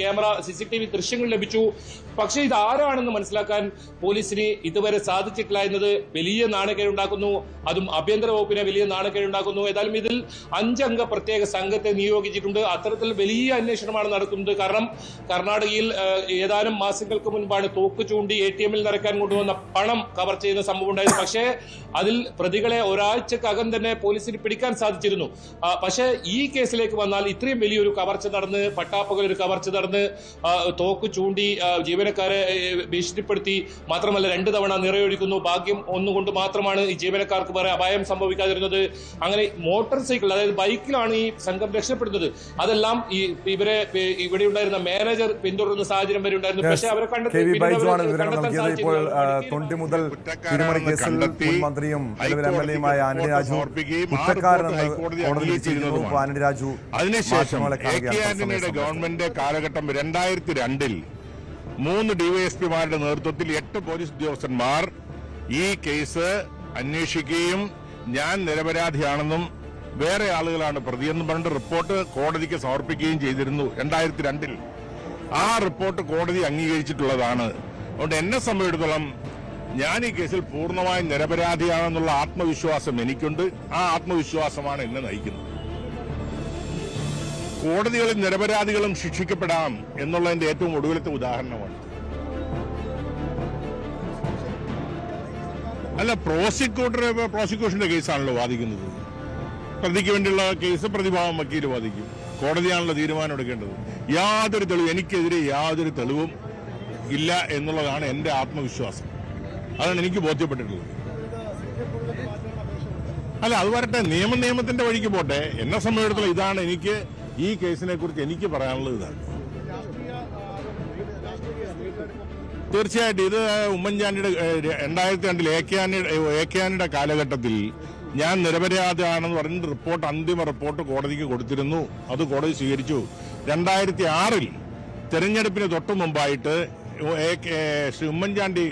CCTV ദൃശ്യങ്ങൾ ലഭിച്ചു. പക്ഷേ ഇത് ആരാണെന്ന് മനസ്സിലാക്കാൻ പോലീസിന് ഇതുവരെ സാധിച്ചിട്ടില്ല എന്നത് വലിയ നാണക്കേടുണ്ടാക്കുന്നു. അതും ആഭ്യന്തര വകുപ്പിനെ വലിയ നാണക്കേടുണ്ടാക്കുന്നു. ഏതായാലും ഇതിൽ 5 അംഗ പ്രത്യേക സംഘത്തെ നിയോഗിച്ചിട്ടുണ്ട്. അത്തരത്തിൽ വലിയ അന്വേഷണമാണ് നടക്കുന്നത്. കാരണം കർണാടകയിൽ ഏതാനും മാസങ്ങൾക്ക് മുൻപാണ് തോക്ക് ചൂണ്ടി ATM-ൽ നിറയ്ക്കാൻ കൊണ്ടുവന്ന പണം കവർ ചെയ്യുന്ന സംഭവം ഉണ്ടായത്. പക്ഷേ അതിൽ പ്രതികളെ ഒരാഴ്ചക്കകം തന്നെ പോലീസിന് പിടിക്കാൻ സാധിച്ചിരുന്നു. പക്ഷേ ഈ കേസിലേക്ക് വന്നാൽ ഇത്രയും വലിയൊരു കവർച്ച നടന്ന്, പട്ടാപ്പകൽ ഒരു കവർച്ച നടന്ന്, തോക്ക് ചൂണ്ടി ജീവനക്കാരെ ഭീഷണിപ്പെടുത്തി, മാത്രമല്ല 2 തവണ നിറയൊഴിക്കുന്നു. ഭാഗ്യം ഒന്നുകൊണ്ട് മാത്രമാണ് ഈ ജീവനക്കാർക്ക് വേറെ അപായം സംഭവിക്കാതിരുന്നത്. അങ്ങനെ മോട്ടോർ സൈക്കിൾ, അതായത് ബൈക്കിലാണ് ഈ സംഘം രക്ഷപ്പെടുന്നത്. അതെല്ലാം ഇവിടെ ഉണ്ടായിരുന്ന മാനേജർ പിന്തുടരുന്ന സാഹചര്യം വരെ ഉണ്ടായിരുന്നു. പക്ഷേ അവരെ തൊണ്ടി മുതൽ തിരുമറി കേസിൽ മുൻ മന്ത്രിയും MLA-യുമായ ആന്റണി രാജു കുറ്റക്കാരനെന്ന് കോടതിയിൽ വിധിച്ചിരുന്നു. ആന്റണി രാജു അതിനുശേഷം ഗവൺമെന്റ് കാലഘട്ടം 2002-ൽ 3 DYSP-മാരുടെ നേതൃത്വത്തിൽ 8 പോലീസ് ഉദ്യോഗസ്ഥന്മാർ ഈ കേസ് അന്വേഷിക്കുകയും ഞാൻ നിരപരാധിയാണെന്നും വേറെ ആളുകളാണ് പ്രതിയെന്നും പറഞ്ഞിട്ട് റിപ്പോർട്ട് കോടതിക്ക് സമർപ്പിക്കുകയും ചെയ്തിരുന്നു 2002-ൽ. ആ റിപ്പോർട്ട് കോടതി അംഗീകരിച്ചിട്ടുള്ളതാണ്. അതുകൊണ്ട് എന്നെ സംബന്ധിച്ചിടത്തോളം ഞാൻ ഈ കേസിൽ പൂർണ്ണമായും നിരപരാധിയാണെന്നുള്ള ആത്മവിശ്വാസം എനിക്കുണ്ട്. ആ ആത്മവിശ്വാസമാണ് എന്നെ നയിക്കുന്നത്. കോടതികളിൽ നിരപരാധികളും ശിക്ഷിക്കപ്പെടാം എന്നുള്ളതിന്റെ ഏറ്റവും ഒടുവിലത്തെ ഉദാഹരണമാണ്. അല്ല, പ്രോസിക്യൂഷന്റെ കേസാണല്ലോ വാദിക്കുന്നത്. പ്രതിക്ക് വേണ്ടിയുള്ള കേസ് പ്രതിഭാഗം വക്കീല് വാദിക്കും. കോടതിയാണല്ലോ തീരുമാനം എടുക്കേണ്ടത്. യാതൊരു തെളിവും, എനിക്കെതിരെ യാതൊരു തെളിവും ഇല്ല എന്നുള്ളതാണ് എന്റെ ആത്മവിശ്വാസം. അതാണ് എനിക്ക് ബോധ്യപ്പെട്ടിട്ടുള്ളത്. അല്ല, അത് വരട്ടെ, നിയമത്തിന്റെ വഴിക്ക് പോട്ടെ. എന്നെ സംബന്ധിച്ചിടത്തോളം ഇതാണ് എനിക്ക് ഈ കേസിനെ കുറിച്ച് എനിക്ക് പറയാനുള്ളത്. ഇതാണ് തീർച്ചയായിട്ടും. ഇത് ഉമ്മൻചാണ്ടിയുടെ 2002-ൽ ഏക്യാനിയുടെ കാലഘട്ടത്തിൽ ഞാൻ നിരപരാധിയാണെന്ന് പറഞ്ഞിട്ട് റിപ്പോർട്ട്, അന്തിമ റിപ്പോർട്ട് കോടതിക്ക് കൊടുത്തിരുന്നു. അത് കോടതി സ്വീകരിച്ചു. 2006-ൽ തെരഞ്ഞെടുപ്പിന് തൊട്ടു മുമ്പായിട്ട് ശ്രീ ഉമ്മൻചാണ്ടി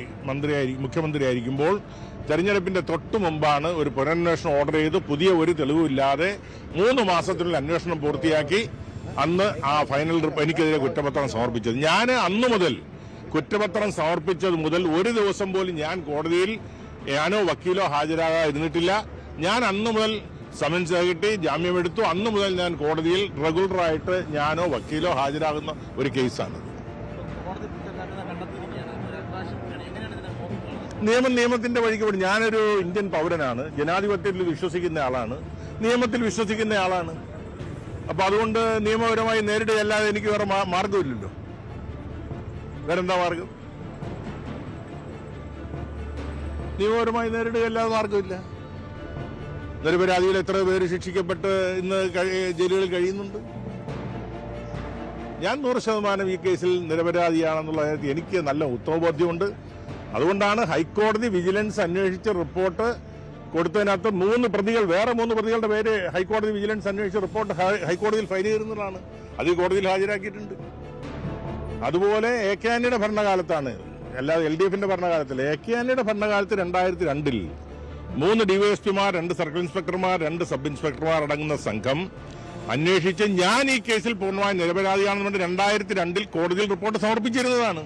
മുഖ്യമന്ത്രിയായിരിക്കുമ്പോൾ തെരഞ്ഞെടുപ്പിന്റെ തൊട്ടു മുമ്പാണ് ഒരു പുനരന്വേഷണം ഓർഡർ ചെയ്ത് പുതിയ ഒരു തെളിവില്ലാതെ 3 മാസത്തിനുള്ളിൽ അന്വേഷണം പൂർത്തിയാക്കി അന്ന് ആ ഫൈനൽ എനിക്കെതിരെ കുറ്റപത്രം സമർപ്പിച്ചത്. ഞാൻ അന്നു മുതൽ കുറ്റപത്രം സമർപ്പിച്ചത് മുതൽ ഒരു ദിവസം പോലും ഞാൻ കോടതിയിൽ ഞാനോ വക്കീലോ ഹാജരാകാതിരുന്നിട്ടില്ല. ഞാൻ അന്നു മുതൽ സമൻസ് കിട്ടി, ജാമ്യമെടുത്തു. അന്നു മുതൽ ഞാൻ കോടതിയിൽ റെഗുലറായിട്ട് ഞാനോ വക്കീലോ ഹാജരാകുന്ന ഒരു കേസാണ്. നിയമത്തിന്റെ വഴിക്ക് പോയി. ഞാനൊരു ഇന്ത്യൻ പൗരനാണ്, ജനാധിപത്യത്തിൽ വിശ്വസിക്കുന്ന ആളാണ്, നിയമത്തിൽ വിശ്വസിക്കുന്ന ആളാണ്. അപ്പൊ അതുകൊണ്ട് നിയമപരമായി നേരിടുകയല്ലാതെ എനിക്ക് വേറെ മാർഗമില്ലല്ലോ. വേറെന്താ മാർഗം? നിയമപരമായി നേരിടുകയല്ലാതെ മാർഗമില്ല. നിരപരാധികൾ എത്ര പേര് ശിക്ഷിക്കപ്പെട്ട് ഇന്ന് ജയിലുകളിൽ കഴിയുന്നുണ്ട്. ഞാൻ 100% ഈ കേസിൽ നിരപരാധിയാണെന്നുള്ള കാര്യത്തിൽ എനിക്ക് നല്ല ഉത്തമബോധ്യമുണ്ട്. അതുകൊണ്ടാണ് ഹൈക്കോടതി വിജിലൻസ് അന്വേഷിച്ച റിപ്പോർട്ട് കൊടുത്തതിനകത്ത് 3 പ്രതികൾ, വേറെ 3 പ്രതികളുടെ പേര് ഹൈക്കോടതി വിജിലൻസ് അന്വേഷിച്ച റിപ്പോർട്ട് ഹൈക്കോടതിയിൽ ഫയൽ ചെയ്യുന്നതാണ്. അത് കോടതിയിൽ ഹാജരാക്കിയിട്ടുണ്ട്. അതുപോലെ ഏക്യാനിയുടെ ഭരണകാലത്താണ്, അല്ലാതെ LDF-ന്റെ ഭരണകാലത്തിൽ. ഏക്യാനിയുടെ ഭരണകാലത്ത് 2002-ൽ 3 DYSP-മാർ, 2 സർക്കിൾ ഇൻസ്പെക്ടർമാർ, 2 സബ് ഇൻസ്പെക്ടർമാർ അടങ്ങുന്ന സംഘം അന്വേഷിച്ച് ഞാൻ ഈ കേസിൽ പൂർണ്ണമായി നിരപരാധിയാണെന്ന് 2002-ൽ കോടതിയിൽ റിപ്പോർട്ട് സമർപ്പിച്ചിരുന്നതാണ്.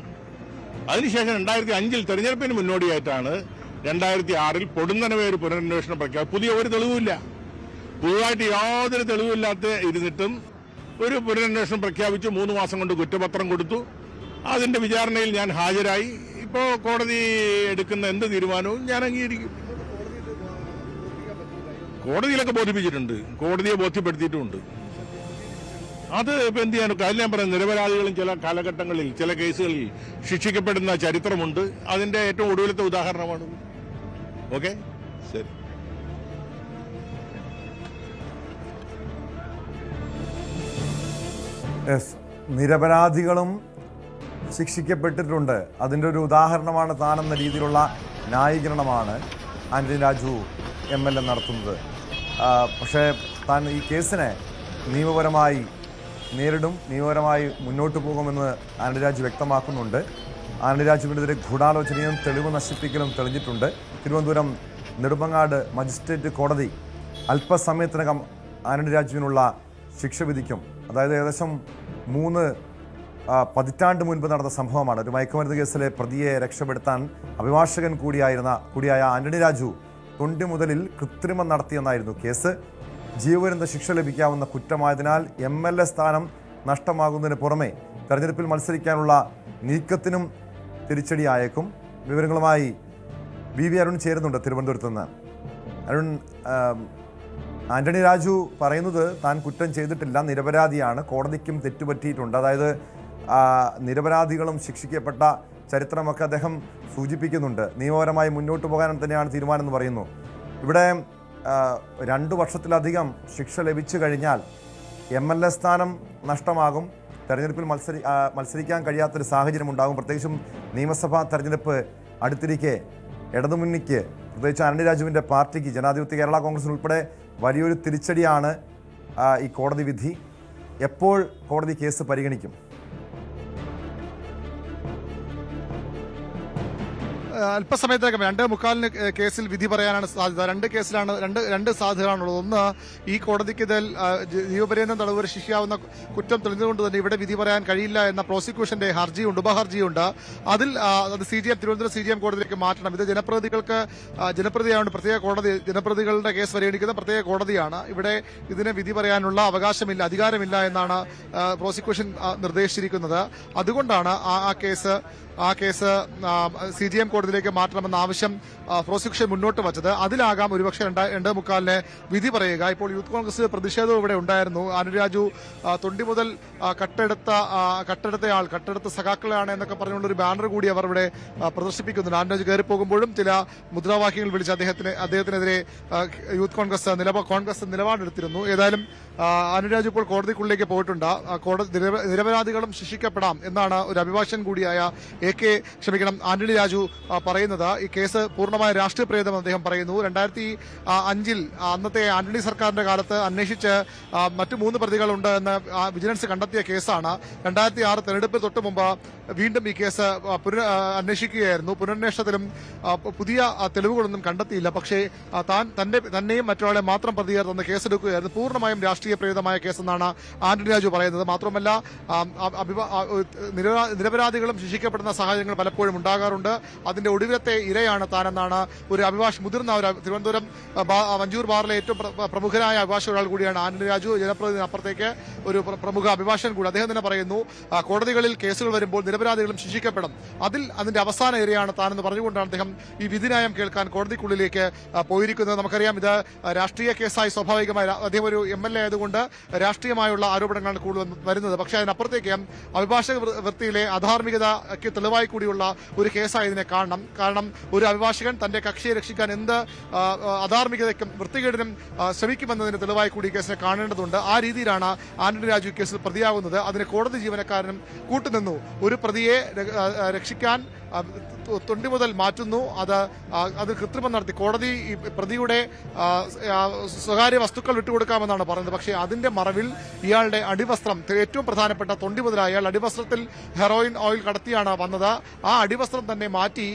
അതിനുശേഷം 2005-ൽ തെരഞ്ഞെടുപ്പിന് മുന്നോടിയായിട്ടാണ് 2006-ൽ പൊടുന്നനവേ ഒരു പുനരന്വേഷണം പ്രഖ്യാപിച്ചു. പുതിയ ഒരു തെളിവുമില്ല, പുതുതായിട്ട് യാതൊരു തെളിവില്ലാത്ത ഇരുന്നിട്ടും ഒരു പുനരന്വേഷണം പ്രഖ്യാപിച്ചു. 3 മാസം കൊണ്ട് കുറ്റപത്രം കൊടുത്തു. അതിന്റെ വിചാരണയിൽ ഞാൻ ഹാജരായി. ഇപ്പോൾ കോടതി എടുക്കുന്ന എന്ത് തീരുമാനവും ഞാൻ അംഗീകരിക്കും. കോടതിയിലൊക്കെ ബോധിപ്പിച്ചിട്ടുണ്ട്, കോടതിയെ ബോധ്യപ്പെടുത്തിയിട്ടുമുണ്ട്. അത് ഇപ്പൊ എന്ത് ചെയ്യാൻ? അതിൽ ഞാൻ പറയുന്നത്, നിരപരാധികളും ചില കാലഘട്ടങ്ങളിൽ ചില കേസുകളിൽ ശിക്ഷിക്കപ്പെടുന്ന ചരിത്രമുണ്ട്. അതിന്റെ ഏറ്റവും ഒടുവിലത്തെ ഉദാഹരണമാണ്. ഓക്കെ, ശരി. നിരപരാധികളും ശിക്ഷിക്കപ്പെട്ടിട്ടുണ്ട്. അതിൻ്റെ ഒരു ഉദാഹരണമാണ് താനെന്ന രീതിയിലുള്ള ന്യായീകരണമാണ് ആന്റണി രാജു MLA നടത്തുന്നത്. പക്ഷേ താൻ ഈ കേസിനെ നിയമപരമായി നേരിടും, നിയമപരമായി മുന്നോട്ട് പോകുമെന്ന് ആന്റണി രാജു വ്യക്തമാക്കുന്നുണ്ട്. ആന്റണി രാജുവിനെതിരെ ഗൂഢാലോചനയും തെളിവ് നശിപ്പിക്കലും തെളിഞ്ഞിട്ടുണ്ട്. തിരുവനന്തപുരം നെടുമങ്ങാട് മജിസ്ട്രേറ്റ് കോടതി അല്പസമയത്തിനകം ആന്റണി രാജുവിനുള്ള ശിക്ഷ വിധിക്കും. അതായത് ഏകദേശം 3 പതിറ്റാണ്ട് മുൻപ് നടന്ന സംഭവമാണ്. ഒരു മയക്കുമരുന്ന് കേസിലെ പ്രതിയെ രക്ഷപ്പെടുത്താൻ അഭിഭാഷകൻ കൂടിയായ ആന്റണി രാജു തൊണ്ടി മുതലിൽ കൃത്രിമം നടത്തിയെന്നായിരുന്നു കേസ്. ജീവപര്യന്ത ശിക്ഷ ലഭിക്കാവുന്ന കുറ്റമായതിനാൽ MLA സ്ഥാനം നഷ്ടമാകുന്നതിന് പുറമെ തെരഞ്ഞെടുപ്പിൽ മത്സരിക്കാനുള്ള നീക്കത്തിനും തിരിച്ചടിയായേക്കും. വിവരങ്ങളുമായി VV അരുൺ ചേരുന്നുണ്ട് തിരുവനന്തപുരത്ത് നിന്ന്. അരുൺ, ആന്റണി രാജു പറയുന്നത് താൻ കുറ്റം ചെയ്തിട്ടില്ല, നിരപരാധിയാണ്, കോടതിക്കും തെറ്റുപറ്റിയിട്ടുണ്ട്. അതായത് നിരപരാധികളും ശിക്ഷിക്കപ്പെട്ട ചരിത്രമൊക്കെ അദ്ദേഹം സൂചിപ്പിക്കുന്നുണ്ട്. നിയമപരമായി മുന്നോട്ട് പോകാൻ തന്നെയാണ് തീരുമാനം എന്ന് പറയുന്നു. ഇവിടെ 2 വർഷത്തിലധികം ശിക്ഷ ലഭിച്ചു കഴിഞ്ഞാൽ MLA സ്ഥാനം നഷ്ടമാകും, തെരഞ്ഞെടുപ്പിൽ മത്സരിക്കാൻ കഴിയാത്തൊരു സാഹചര്യം ഉണ്ടാകും. പ്രത്യേകിച്ചും നിയമസഭാ തെരഞ്ഞെടുപ്പ് അടുത്തിരിക്കെ ഇടതുമുന്നണിക്ക്, പ്രത്യേകിച്ച് ആന്റണി രാജുവിൻ്റെ പാർട്ടിക്ക്, ജനാധിപത്യ കേരള കോൺഗ്രസിന് ഉൾപ്പെടെ വലിയൊരു തിരിച്ചടിയാണ് ഈ കോടതി വിധി. എപ്പോൾ കോടതി കേസ് പരിഗണിക്കും? അല്പസമയത്തിനകം 2:45 കേസിൽ വിധി പറയാനാണ് സാധ്യത. 2 കേസിലാണ് രണ്ട് സാധ്യതകളാണുള്ളത്. ഒന്ന്, ഈ കോടതിക്ക് ഇതിൽ ജീവപര്യന്തം തടവ് വരെ ശിക്ഷിക്കാവുന്ന കുറ്റം തെളിഞ്ഞുകൊണ്ട് തന്നെ ഇവിടെ വിധി പറയാൻ കഴിയില്ല എന്ന പ്രോസിക്യൂഷന്റെ ഹർജിയുണ്ട്, ഉപഹർജിയുണ്ട്. അത് തിരുവനന്തപുരം CGM കോടതിയിലേക്ക് മാറ്റണം. ഇത് ജനപ്രതിയായതുകൊണ്ട് പ്രത്യേക കോടതി, ജനപ്രതികളുടെ കേസ് പരിഗണിക്കുന്ന പ്രത്യേക കോടതിയാണ്. ഇവിടെ ഇതിന് വിധി പറയാനുള്ള അവകാശമില്ല, അധികാരമില്ല എന്നാണ് പ്രോസിക്യൂഷൻ നിർദ്ദേശിച്ചിരിക്കുന്നത്. അതുകൊണ്ടാണ് ആ കേസ് CGM കോടതിയിലേക്ക് മാറ്റണമെന്ന ആവശ്യം പ്രോസിക്യൂഷൻ മുന്നോട്ട് വച്ചത്. അതിലാകാം ഒരുപക്ഷെ 2:45 വിധി പറയുക. ഇപ്പോൾ യൂത്ത് കോൺഗ്രസ് പ്രതിഷേധവും ഇവിടെ ഉണ്ടായിരുന്നു. ആന്റണി രാജു തൊണ്ടി മുതൽ കട്ടെടുത്ത സഖാക്കളാണ് എന്നൊക്കെ പറഞ്ഞുള്ള ഒരു ബാനർ കൂടി അവർ ഇവിടെ പ്രദർശിപ്പിക്കുന്നുണ്ട്. ആന്റണി രാജു കയറി പോകുമ്പോഴും ചില മുദ്രാവാക്യങ്ങൾ വിളിച്ച് അദ്ദേഹത്തിനെതിരെ യൂത്ത് കോൺഗ്രസ് നിലപാടെടുത്തിരുന്നു. ഏതായാലും ആന്റണി രാജു ഇപ്പോൾ കോടതിക്കുള്ളിലേക്ക് പോയിട്ടുണ്ട്. നിരപരാധികളും ശിക്ഷിക്കപ്പെടാം എന്നാണ് ഒരു അഭിഭാഷകൻ കൂടിയായ ആന്റണി രാജു പറയുന്നത്. ഈ കേസ് പൂർണ്ണമായ രാഷ്ട്രീയ പ്രേരിതമെന്ന് അദ്ദേഹം പറയുന്നു. 2005 അന്നത്തെ ആന്റണി സർക്കാരിന്റെ കാലത്ത് അന്വേഷിച്ച് മറ്റു 3 പ്രതികളുണ്ട് എന്ന് വിജിലൻസ് കണ്ടെത്തിയ കേസാണ്. 2006 തെരഞ്ഞെടുപ്പിൽ തൊട്ട് മുമ്പ് വീണ്ടും ഈ കേസ് അന്വേഷിക്കുകയായിരുന്നു. പുനരന്വേഷണത്തിലും പുതിയ തെളിവുകളൊന്നും കണ്ടെത്തിയില്ല. പക്ഷേ തന്നെയും മറ്റൊരാളെ മാത്രം പ്രതിയായി കേസെടുക്കുകയായിരുന്നു. പൂർണ്ണമായും രാഷ്ട്രീയ പ്രേരിതമായ കേസെന്നാണ് ആന്റണി രാജു പറയുന്നത്. മാത്രമല്ല നിരപരാധികളും ശിക്ഷിക്കപ്പെടുന്ന സാഹചര്യങ്ങൾ പലപ്പോഴും ഉണ്ടാകാറുണ്ട്. അതിന്റെ ഒടുവിലത്തെ ഇരയാണ് താനെന്നാണ് മുതിർന്ന ഒരു തിരുവനന്തപുരം വഞ്ചൂർ ബാറിലെ ഏറ്റവും പ്രമുഖനായ അഭിഭാഷക ഒരാൾ കൂടിയാണ് ആന്റണി രാജു. ജനപ്രതിനിധി അപ്പുറത്തേക്ക് ഒരു പ്രമുഖ അഭിഭാഷകൻ കൂടി. അദ്ദേഹം തന്നെ പറയുന്നു, കോടതികളിൽ കേസുകൾ വരുമ്പോൾ നിരപരാധികളും ശിക്ഷിക്കപ്പെടും, അതിന്റെ അവസാന ഇരയാണ് താനെന്ന് പറഞ്ഞുകൊണ്ടാണ് അദ്ദേഹം ഈ വിധിന്യായം കേൾക്കാൻ കോടതിക്കുള്ളിലേക്ക് പോയിരിക്കുന്നത്. നമുക്കറിയാം, ഇത് രാഷ്ട്രീയ കേസായി സ്വാഭാവികമായി അദ്ദേഹം ഒരു MLA ആയതുകൊണ്ട് രാഷ്ട്രീയമായുള്ള ആരോപണങ്ങളാണ് കൂടുതൽ വരുന്നത്. പക്ഷേ അതിനപ്പുറത്തേക്ക് അഭിഭാഷക വൃത്തിയിലെ അധാർമികതയ്ക്ക് തെളിവായി കൂടിയുള്ള ഒരു കേസായി ഇതിനെ കാണണം. കാരണം ഒരു അഭിഭാഷകൻ തന്റെ കക്ഷിയെ രക്ഷിക്കാൻ എന്ത് അധാർമികതയ്ക്കും വൃത്തികേടിനും ശ്രമിക്കുമെന്നതിന് തെളിവായി കൂടി കേസിനെ കാണേണ്ടതുണ്ട്. ആ രീതിയിലാണ് ആന്റണി രാജു കേസിൽ പ്രതിയാകുന്നത്. അതിന് കോടതി ജീവനക്കാരനും കൂട്ടുനിന്നു. ഒരു പ്രതിയെ രക്ഷിക്കാൻ തൊണ്ടി മുതൽ മാറ്റുന്നു, അത് കൃത്രിമം നടത്തി. കോടതി ഈ പ്രതിയുടെ സ്വകാര്യ വസ്തുക്കൾ വിട്ടുകൊടുക്കാമെന്നാണ് പറയുന്നത്. പക്ഷേ അതിന്റെ മറവിൽ ഇയാളുടെ അടിവസ്ത്രം, ഏറ്റവും പ്രധാനപ്പെട്ട തൊണ്ടി മുതലായ ഇയാൾ അടിവസ്ത്രത്തിൽ ഹെറോയിൻ ഓയിൽ കടത്തിയാണ് വന്നത്. ആ അടിവസ്ത്രം തന്നെ മാറ്റി,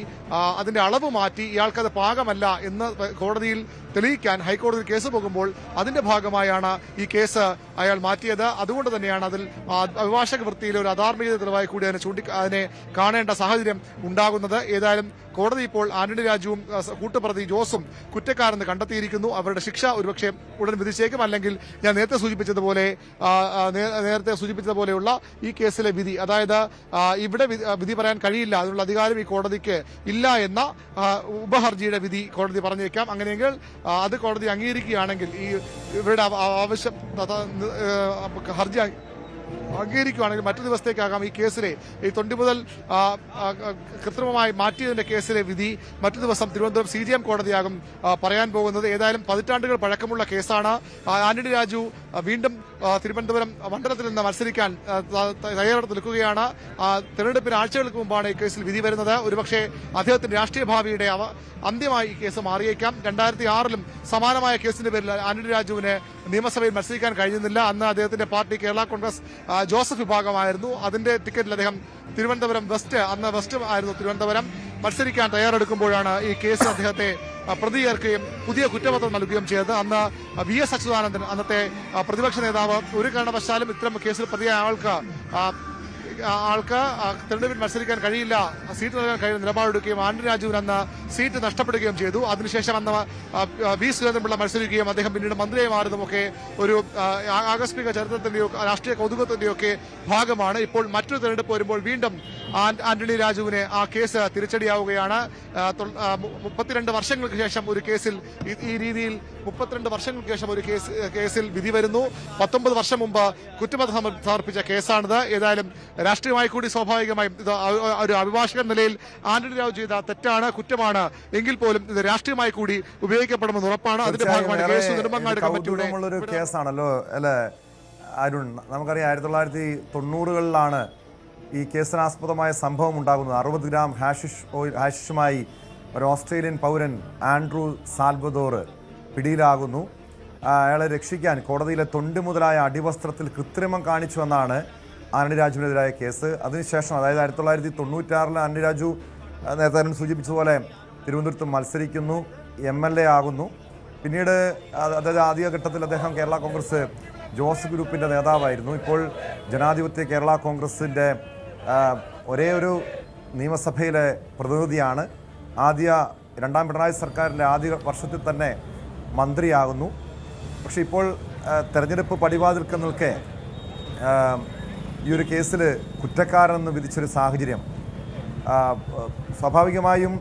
അതിന്റെ അളവ് മാറ്റി, ഇയാൾക്കത് പാകമല്ല എന്ന് കോടതിയിൽ തെളിയിക്കാൻ ഹൈക്കോടതിയിൽ കേസ് പോകുമ്പോൾ അതിന്റെ ഭാഗമായാണ് ഈ കേസ് അയാൾ മാറ്റിയത്. അതുകൊണ്ട് തന്നെയാണ് അതിൽ അഭിഭാഷക വൃത്തിയിലെ ഒരു അധാർമികത തെളിവായി കൂടി അതിനെ കാണേണ്ട സാഹചര്യം ഉണ്ടാകുന്നത്. ഏതായാലും കോടതി ഇപ്പോൾ ആന്റണി രാജുവും കൂട്ടുപ്രതി ജോസും കുറ്റക്കാരെന്ന് കണ്ടെത്തിയിരിക്കുന്നു. അവരുടെ ശിക്ഷ ഒരുപക്ഷെ ഉടൻ വിധിച്ചേക്കും. അല്ലെങ്കിൽ ഞാൻ നേരത്തെ സൂചിപ്പിച്ചതുപോലെയുള്ള ഈ കേസിലെ വിധി, അതായത് ഇവിടെ വിധി പറയാൻ കഴിയില്ല, അതിനുള്ള അധികാരം ഈ കോടതിക്ക് ഇല്ല എന്ന ഉപഹർജിയുടെ വിധി കോടതി പറഞ്ഞേക്കാം. അങ്ങനെയെങ്കിൽ അത് കോടതി അംഗീകരിക്കുകയാണെങ്കിൽ, ഇവരുടെ ആവശ്യം ഹർജി അംഗീകരിക്കുകയാണെങ്കിൽ മറ്റു ദിവസത്തേക്കാകാം ഈ കേസിലെ ഈ തൊണ്ടി മുതൽ കൃത്രിമമായി മാറ്റിയതിന്റെ കേസിലെ വിധി മറ്റു ദിവസം തിരുവനന്തപുരം CGM കോടതിയാകും പറയാൻ പോകുന്നത്. ഏതായാലും പതിറ്റാണ്ടുകൾ പഴക്കമുള്ള കേസാണ്. ആന്റണി രാജു വീണ്ടും തിരുവനന്തപുരം മണ്ഡലത്തിൽ നിന്ന് മത്സരിക്കാൻ തയ്യാറെടുത്ത് നിൽക്കുകയാണ്. തെരഞ്ഞെടുപ്പിന് ആഴ്ചകൾക്ക് മുമ്പാണ് ഈ കേസിൽ വിധി വരുന്നത്. ഒരുപക്ഷെ അദ്ദേഹത്തിന്റെ രാഷ്ട്രീയ ഭാവിയുടെ അന്ത്യമായി ഈ കേസ് മാറിയേക്കാം. 2006 സമാനമായ കേസിന്റെ പേരിൽ ആന്റണി രാജുവിന് നിയമസഭയിൽ മത്സരിക്കാൻ കഴിഞ്ഞിരുന്നില്ല. അന്ന് അദ്ദേഹത്തിന്റെ പാർട്ടി കേരള കോൺഗ്രസ് ജോസഫ് വിഭാഗമായിരുന്നു. അതിന്റെ ടിക്കറ്റിൽ അദ്ദേഹം തിരുവനന്തപുരം വെസ്റ്റ് ആയിരുന്നു തിരുവനന്തപുരം മത്സരിക്കാൻ തയ്യാറെടുക്കുമ്പോഴാണ് ഈ കേസ് അദ്ദേഹത്തെ പ്രതി ചേർക്കുകയും പുതിയ കുറ്റപത്രം നൽകുകയും ചെയ്തത്. അന്ന് VS അച്യുതാനന്ദൻ, അന്നത്തെ പ്രതിപക്ഷ നേതാവ്, ഒരു കാരണവശാലും ഇത്തരം കേസിൽ പ്രതിയായ ആൾക്ക് ആൾക്ക് തെരഞ്ഞെടുപ്പിൽ മത്സരിക്കാൻ കഴിയില്ല, സീറ്റ് നൽകാൻ കഴിയുന്ന നിലപാടെടുക്കുകയും ആന്റണി രാജുവിന് അന്ന് സീറ്റ് നഷ്ടപ്പെടുകയും ചെയ്തു. അതിനുശേഷം അന്ന് വി സുരേന്ദ്രൻപിള്ള മത്സരിക്കുകയും അദ്ദേഹം പിന്നീട് മന്ത്രിയായി മാറുന്നതുമൊക്കെ ഒരു ആകസ്മിക ചരിത്രത്തിന്റെയോ രാഷ്ട്രീയ കൗതുകത്തിന്റെയോ ഒക്കെ ഭാഗമാണ്. ഇപ്പോൾ മറ്റൊരു തെരഞ്ഞെടുപ്പ് വരുമ്പോൾ വീണ്ടും ആന്റണി രാജുവിന് ആ കേസ് തിരിച്ചടിയാവുകയാണ്. 32 വർഷങ്ങൾക്ക് ശേഷം ഒരു കേസിൽ ഈ രീതിയിൽ 32 വർഷങ്ങൾക്ക് ശേഷം ഒരു കേസിൽ വിധി വരുന്നു. 19 വർഷം മുമ്പ് കുറ്റപത്രം സമർപ്പിച്ച കേസാണിത്. ഏതായാലും രാഷ്ട്രീയമായി കൂടി സ്വാഭാവികമായും ഇത് ഒരു അഭിഭാഷകൻ നിലയിൽ ആന്റണി രാജു ചെയ്ത തെറ്റാണ്, കുറ്റമാണ് എങ്കിൽ പോലും ഇത് രാഷ്ട്രീയമായി കൂടി ഉപയോഗിക്കപ്പെടുമെന്ന് ഉറപ്പാണ്. അതിന്റെ ഭാഗമാണ് കേസ് നെടുമങ്ങാട് കമ്മിറ്റിയുടെ കേസാണല്ലോ അല്ലെ അരുൺ. നമുക്കറിയാം 1990-കളിലാണ് ഈ കേസിനാസ്പദമായ സംഭവം ഉണ്ടാകുന്നത്. 60 ഗ്രാം ഹാഷിഷുമായി ഒരു ഓസ്ട്രേലിയൻ പൗരൻ ആൻഡ്രൂ സാൽവദോർ പിടിയിലാകുന്നു. അയാളെ രക്ഷിക്കാൻ കോടതിയിലെ തൊണ്ടി മുതലായ അടിവസ്ത്രത്തിൽ കൃത്രിമം കാണിച്ചുവെന്നാണ് ആന്റണി രാജുവിനെതിരായ കേസ്. അതിനുശേഷം അതായത് 1996 ആന്റണി രാജു നേരത്തെ സൂചിപ്പിച്ചതുപോലെ തിരുവനന്തപുരത്ത് മത്സരിക്കുന്നു, MLA ആകുന്നു. പിന്നീട് അതായത് ആദ്യഘട്ടത്തിൽ അദ്ദേഹം കേരള കോൺഗ്രസ് ജോസ് ഗ്രൂപ്പിൻ്റെ നേതാവായിരുന്നു. ഇപ്പോൾ ജനാധിപത്യ കേരള കോൺഗ്രസിൻ്റെ ഒരേ ഒരു നിയമസഭയിലെ പ്രതിനിധിയാണ്. രണ്ടാം പിണറായി സർക്കാരിൻ്റെ ആദ്യ വർഷത്തിൽ തന്നെ മന്ത്രിയാകുന്നു. പക്ഷേ ഇപ്പോൾ തെരഞ്ഞെടുപ്പ് പടിവാതിൽക്ക് നിൽക്കെ ഈ ഒരു കേസിൽ കുറ്റക്കാരെന്ന് വിധിച്ചൊരു സാഹചര്യം സ്വാഭാവികമായും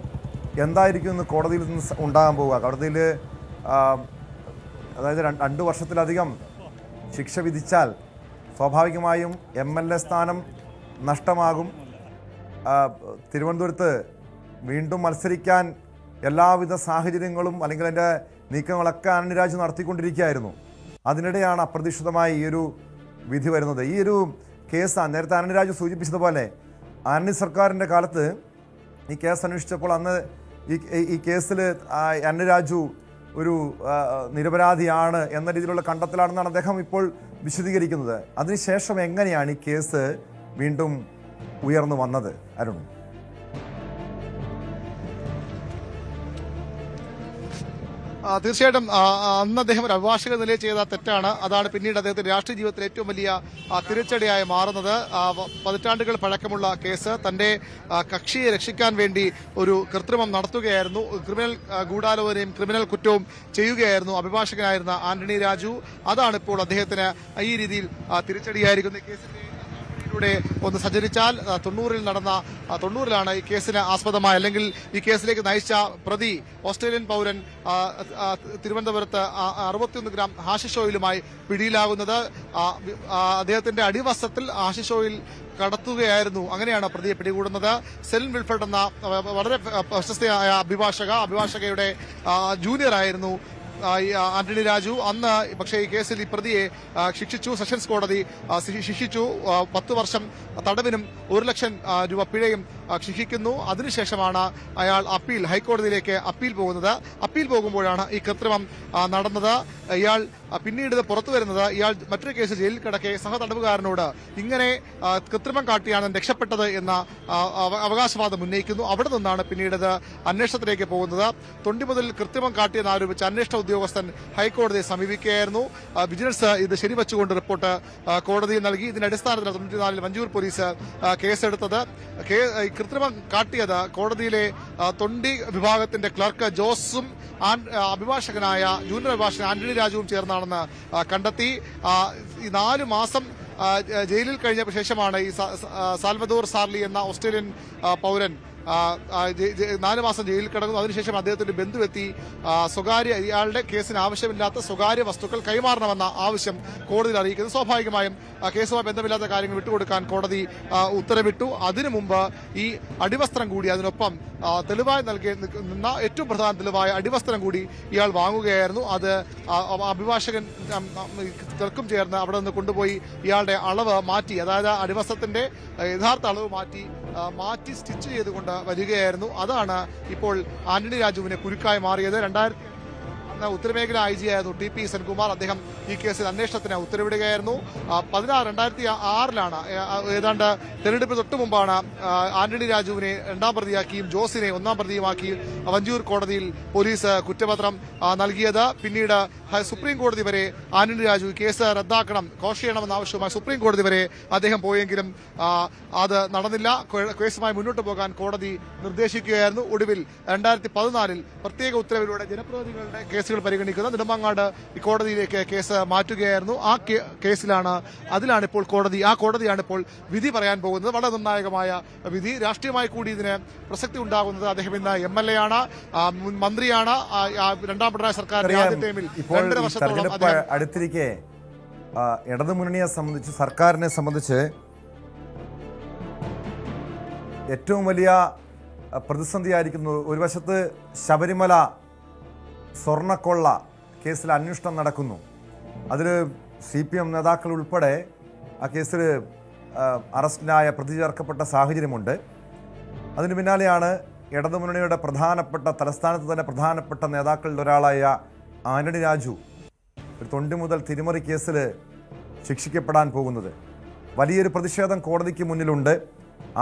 എന്തായിരിക്കും എന്ന് കോടതിയിൽ നിന്ന് ഉണ്ടാകാൻ പോവുക. കോടതിയിൽ അതായത് 2 വർഷത്തിലധികം ശിക്ഷ വിധിച്ചാൽ സ്വാഭാവികമായും MLA സ്ഥാനം നഷ്ടമാകും. തിരുവനന്തപുരത്ത് വീണ്ടും മത്സരിക്കാൻ എല്ലാവിധ സാഹചര്യങ്ങളും അല്ലെങ്കിൽ അതിൻ്റെ നീക്കങ്ങളൊക്കെ ആന്റണി രാജു നടത്തിക്കൊണ്ടിരിക്കുകയായിരുന്നു. അതിനിടെയാണ് അപ്രതീക്ഷിതമായി ഈ ഒരു വിധി വരുന്നത്. ഈ ഒരു കേസ് നേരത്തെ ആന്റണി രാജു സൂചിപ്പിച്ചതുപോലെ ആന്റണി സർക്കാരിൻ്റെ കാലത്ത് ഈ കേസ് അന്വേഷിച്ചപ്പോൾ അന്ന് ഈ കേസിൽ ആന്റണി രാജു ഒരു നിരപരാധിയാണ് എന്ന രീതിയിലുള്ള കണ്ടെത്തലാണെന്നാണ് അദ്ദേഹം ഇപ്പോൾ വിശദീകരിക്കുന്നത്. അതിനുശേഷം എങ്ങനെയാണ് ഈ കേസ് വീണ്ടും ഉയർന്നു വന്നത് അരുൺ? തീർച്ചയായിട്ടും അന്ന് അദ്ദേഹം ഒരു അഭിഭാഷക നിലയിൽ ചെയ്ത തെറ്റാണ്. അതാണ് പിന്നീട് അദ്ദേഹത്തിന്റെ രാഷ്ട്രീയ ജീവിതത്തിൽ ഏറ്റവും വലിയ തിരിച്ചടിയായി മാറുന്നത്. പതിറ്റാണ്ടുകൾ പഴക്കമുള്ള കേസ്, തന്റെ കക്ഷിയെ രക്ഷിക്കാൻ വേണ്ടി ഒരു കൃത്രിമം നടത്തുകയായിരുന്നു, ക്രിമിനൽ ഗൂഢാലോചനയും ക്രിമിനൽ കുറ്റവും ചെയ്യുകയായിരുന്നു അഭിഭാഷകനായിരുന്ന ആന്റണി രാജു. അതാണ് ഇപ്പോൾ അദ്ദേഹത്തിന് ഈ രീതിയിൽ തിരിച്ചടിയായിരിക്കുന്ന കേസിന്റെ ഒന്ന് സഞ്ചരിച്ചാൽ 90-ലാണ് ഈ കേസിന് ആസ്പദമായ അല്ലെങ്കിൽ ഈ കേസിലേക്ക് നയിച്ച പ്രതി ഓസ്ട്രേലിയൻ പൗരൻ തിരുവനന്തപുരത്ത് 61 ഗ്രാം ഹാഷിഷ് ഓയിലുമായി പിടിയിലാകുന്നത്. അദ്ദേഹത്തിന്റെ അടിവസ്ത്രത്തിൽ ഹാഷിഷ് ഓയിൽ കടത്തുകയായിരുന്നു. അങ്ങനെയാണ് പ്രതിയെ പിടികൂടുന്നത്. സെലിൻ വിൽഫർഡ് എന്ന വളരെ പ്രശസ്തയായ അഭിഭാഷകയുടെ ജൂനിയർ ആയിരുന്നു ആന്റണി രാജു. അന്ന് പക്ഷേ ഈ കേസിൽ ഈ പ്രതിയെ ശിക്ഷിച്ചു, സെഷൻസ് കോടതി ശിക്ഷിച്ചു. 10 വർഷം തടവിനും 1 ലക്ഷം രൂപ പിഴയും ശിക്ഷിക്കുന്നു. അതിനുശേഷമാണ് അയാൾ ഹൈക്കോടതിയിലേക്ക് അപ്പീൽ പോകുന്നത്. അപ്പീൽ പോകുമ്പോഴാണ് ഈ കൃത്രിമം നടന്നത്. ഇയാൾ പിന്നീട് പുറത്തു വരുന്നത് ഇയാൾ മറ്റൊരു കേസ് ജയിലിൽ കിടക്കെ സഹതടവുകാരനോട് ഇങ്ങനെ കൃത്രിമം കാട്ടിയാണ് രക്ഷപ്പെട്ടത് എന്ന അവകാശവാദം ഉന്നയിക്കുന്നു. അവിടെ നിന്നാണ് പിന്നീട് അന്വേഷണത്തിലേക്ക് പോകുന്നത്. തൊണ്ടി മുതൽ കൃത്രിമം കാട്ടിയെന്ന് ആരോപിച്ച് അന്വേഷണ ഉദ്യോഗസ്ഥൻ ഹൈക്കോടതിയെ സമീപിക്കുകയായിരുന്നു. വിജിലൻസ് ഇത് ശരിവച്ചുകൊണ്ട് റിപ്പോർട്ട് കോടതിയിൽ നൽകി. ഇതിന്റെ അടിസ്ഥാനത്തിൽ 94 വഞ്ചൂർ പോലീസ് കേസെടുത്തത്. കൃത്രിമം കാട്ടിയത് കോടതിയിലെ തൊണ്ടി വിഭാഗത്തിന്റെ ക്ലർക്ക് ജോസും അഭിഭാഷകനായ ജൂനിയർ അഭിഭാഷകൻ ആന്റണി രാജുവും ചേർന്നാണെന്ന് കണ്ടെത്തി. ഈ 4 മാസം ജയിലിൽ കഴിഞ്ഞ ശേഷമാണ് ഈ സാൽവദോർ സാർലി എന്ന ഓസ്ട്രേലിയൻ പൗരൻ 4 മാസം ജയിലിൽ കിടന്നു. അതിനുശേഷം അദ്ദേഹത്തിന്റെ ബന്ധുവെത്തി ഇയാളുടെ കേസിന് ആവശ്യമില്ലാത്ത സ്വകാര്യ വസ്തുക്കൾ കൈമാറണമെന്ന ആവശ്യം കോടതിയിൽ അറിയിക്കുന്നു. സ്വാഭാവികമായും കേസുമായി ബന്ധമില്ലാത്ത കാര്യങ്ങൾ വിട്ടുകൊടുക്കാൻ കോടതി ഉത്തരവിട്ടു. അതിനു മുമ്പ് ഈ അടിവസ്ത്രം കൂടി അതിനൊപ്പം തെളിവായി നിന്ന ഏറ്റവും പ്രധാന തെളിവായ അടിവസ്ത്രം കൂടി ഇയാൾ വാങ്ങുകയായിരുന്നു. അത് അഭിഭാഷകൻ ക്ലർക്കും ചേർന്ന് അവിടെ നിന്ന് കൊണ്ടുപോയി ഇയാളുടെ അളവ് മാറ്റി, അതായത് അടിവസ്ത്രത്തിന്റെ യഥാർത്ഥ അളവ് മാറ്റി സ്റ്റിച്ച് ചെയ്തുകൊണ്ട് വരികയായിരുന്നു. അതാണ് ഇപ്പോൾ ആന്റണി രാജുവിനെ കുരുക്കായി മാറിയത്. 2000 ഉത്തരമേഖല IG ആയിരുന്നു TP സെൻകുമാർ. അദ്ദേഹം ഈ കേസിൽ അന്വേഷണത്തിന് ഉത്തരവിടുകയായിരുന്നു. 2006 ഏതാണ്ട് തെരഞ്ഞെടുപ്പിന് തൊട്ടു മുമ്പാണ് ആന്റണി രാജുവിനെ 2ാം പ്രതിയാക്കിയും ജോസിനെ 1ാം പ്രതിയുമാക്കി വഞ്ചൂർ കോടതിയിൽ പോലീസ് കുറ്റപത്രം നൽകിയത്. പിന്നീട് സുപ്രീം കോടതി വരെ ആന്റണി രാജു കേസ് റദ്ദാക്കണം, കോഷ് ചെയ്യണമെന്ന ആവശ്യവുമായി സുപ്രീം കോടതി വരെ അദ്ദേഹം പോയെങ്കിലും അത് നടന്നില്ല. കേസുമായി മുന്നോട്ട് പോകാൻ കോടതി നിർദ്ദേശിക്കുകയായിരുന്നു. ഒടുവിൽ 2014 പ്രത്യേക ഉത്തരവിലൂടെ ജനപ്രതിനിധികളുടെ കേസുകൾ പരിഗണിക്കുന്ന നെടുമങ്ങാട് കോടതിയിലേക്ക് കേസ് മാറ്റുകയായിരുന്നു. അതിലാണ് ഇപ്പോൾ ആ കോടതിയാണ് ഇപ്പോൾ വിധി പറയാൻ പോകുന്നത്. വളരെ നിർണായകമായ വിധി. രാഷ്ട്രീയമായി കൂടി ഇതിന് പ്രസക്തി ഉണ്ടാകുന്നത് അദ്ദേഹം ഇന്ന് MLA ആണ്, മന്ത്രിയാണ്. രണ്ടാം പിണറായി സർക്കാരിന്റെ ആദ്യ ടൈമിൽ 2.5 വർഷത്തോളം അടുത്തിരിക്കെ ഇടതുമുന്നണിയെ സംബന്ധിച്ച്, സർക്കാരിനെ സംബന്ധിച്ച് ഏറ്റവും വലിയ പ്രതിസന്ധിയായിരിക്കുന്നു. ഒരു വശത്ത് ശബരിമല സ്വർണ്ണക്കൊള്ള കേസിൽ അന്വേഷണം നടക്കുന്നു. അതിൽ CPM നേതാക്കൾ ഉൾപ്പെടെ ആ കേസിൽ അറസ്റ്റിലായ പ്രതി ചേർക്കപ്പെട്ട സാഹചര്യമുണ്ട്. അതിന് പിന്നാലെയാണ് ഇടതുമുന്നണിയുടെ തലസ്ഥാനത്ത് തന്നെ പ്രധാനപ്പെട്ട നേതാക്കളിൽ ഒരാളായ ആന്റണി രാജു ഒരു തൊണ്ടി മുതൽ തിരിമറി കേസിൽ ശിക്ഷിക്കപ്പെടാൻ പോകുന്നത്. വലിയൊരു പ്രതിഷേധം കോടതിക്ക് മുന്നിലുണ്ട്.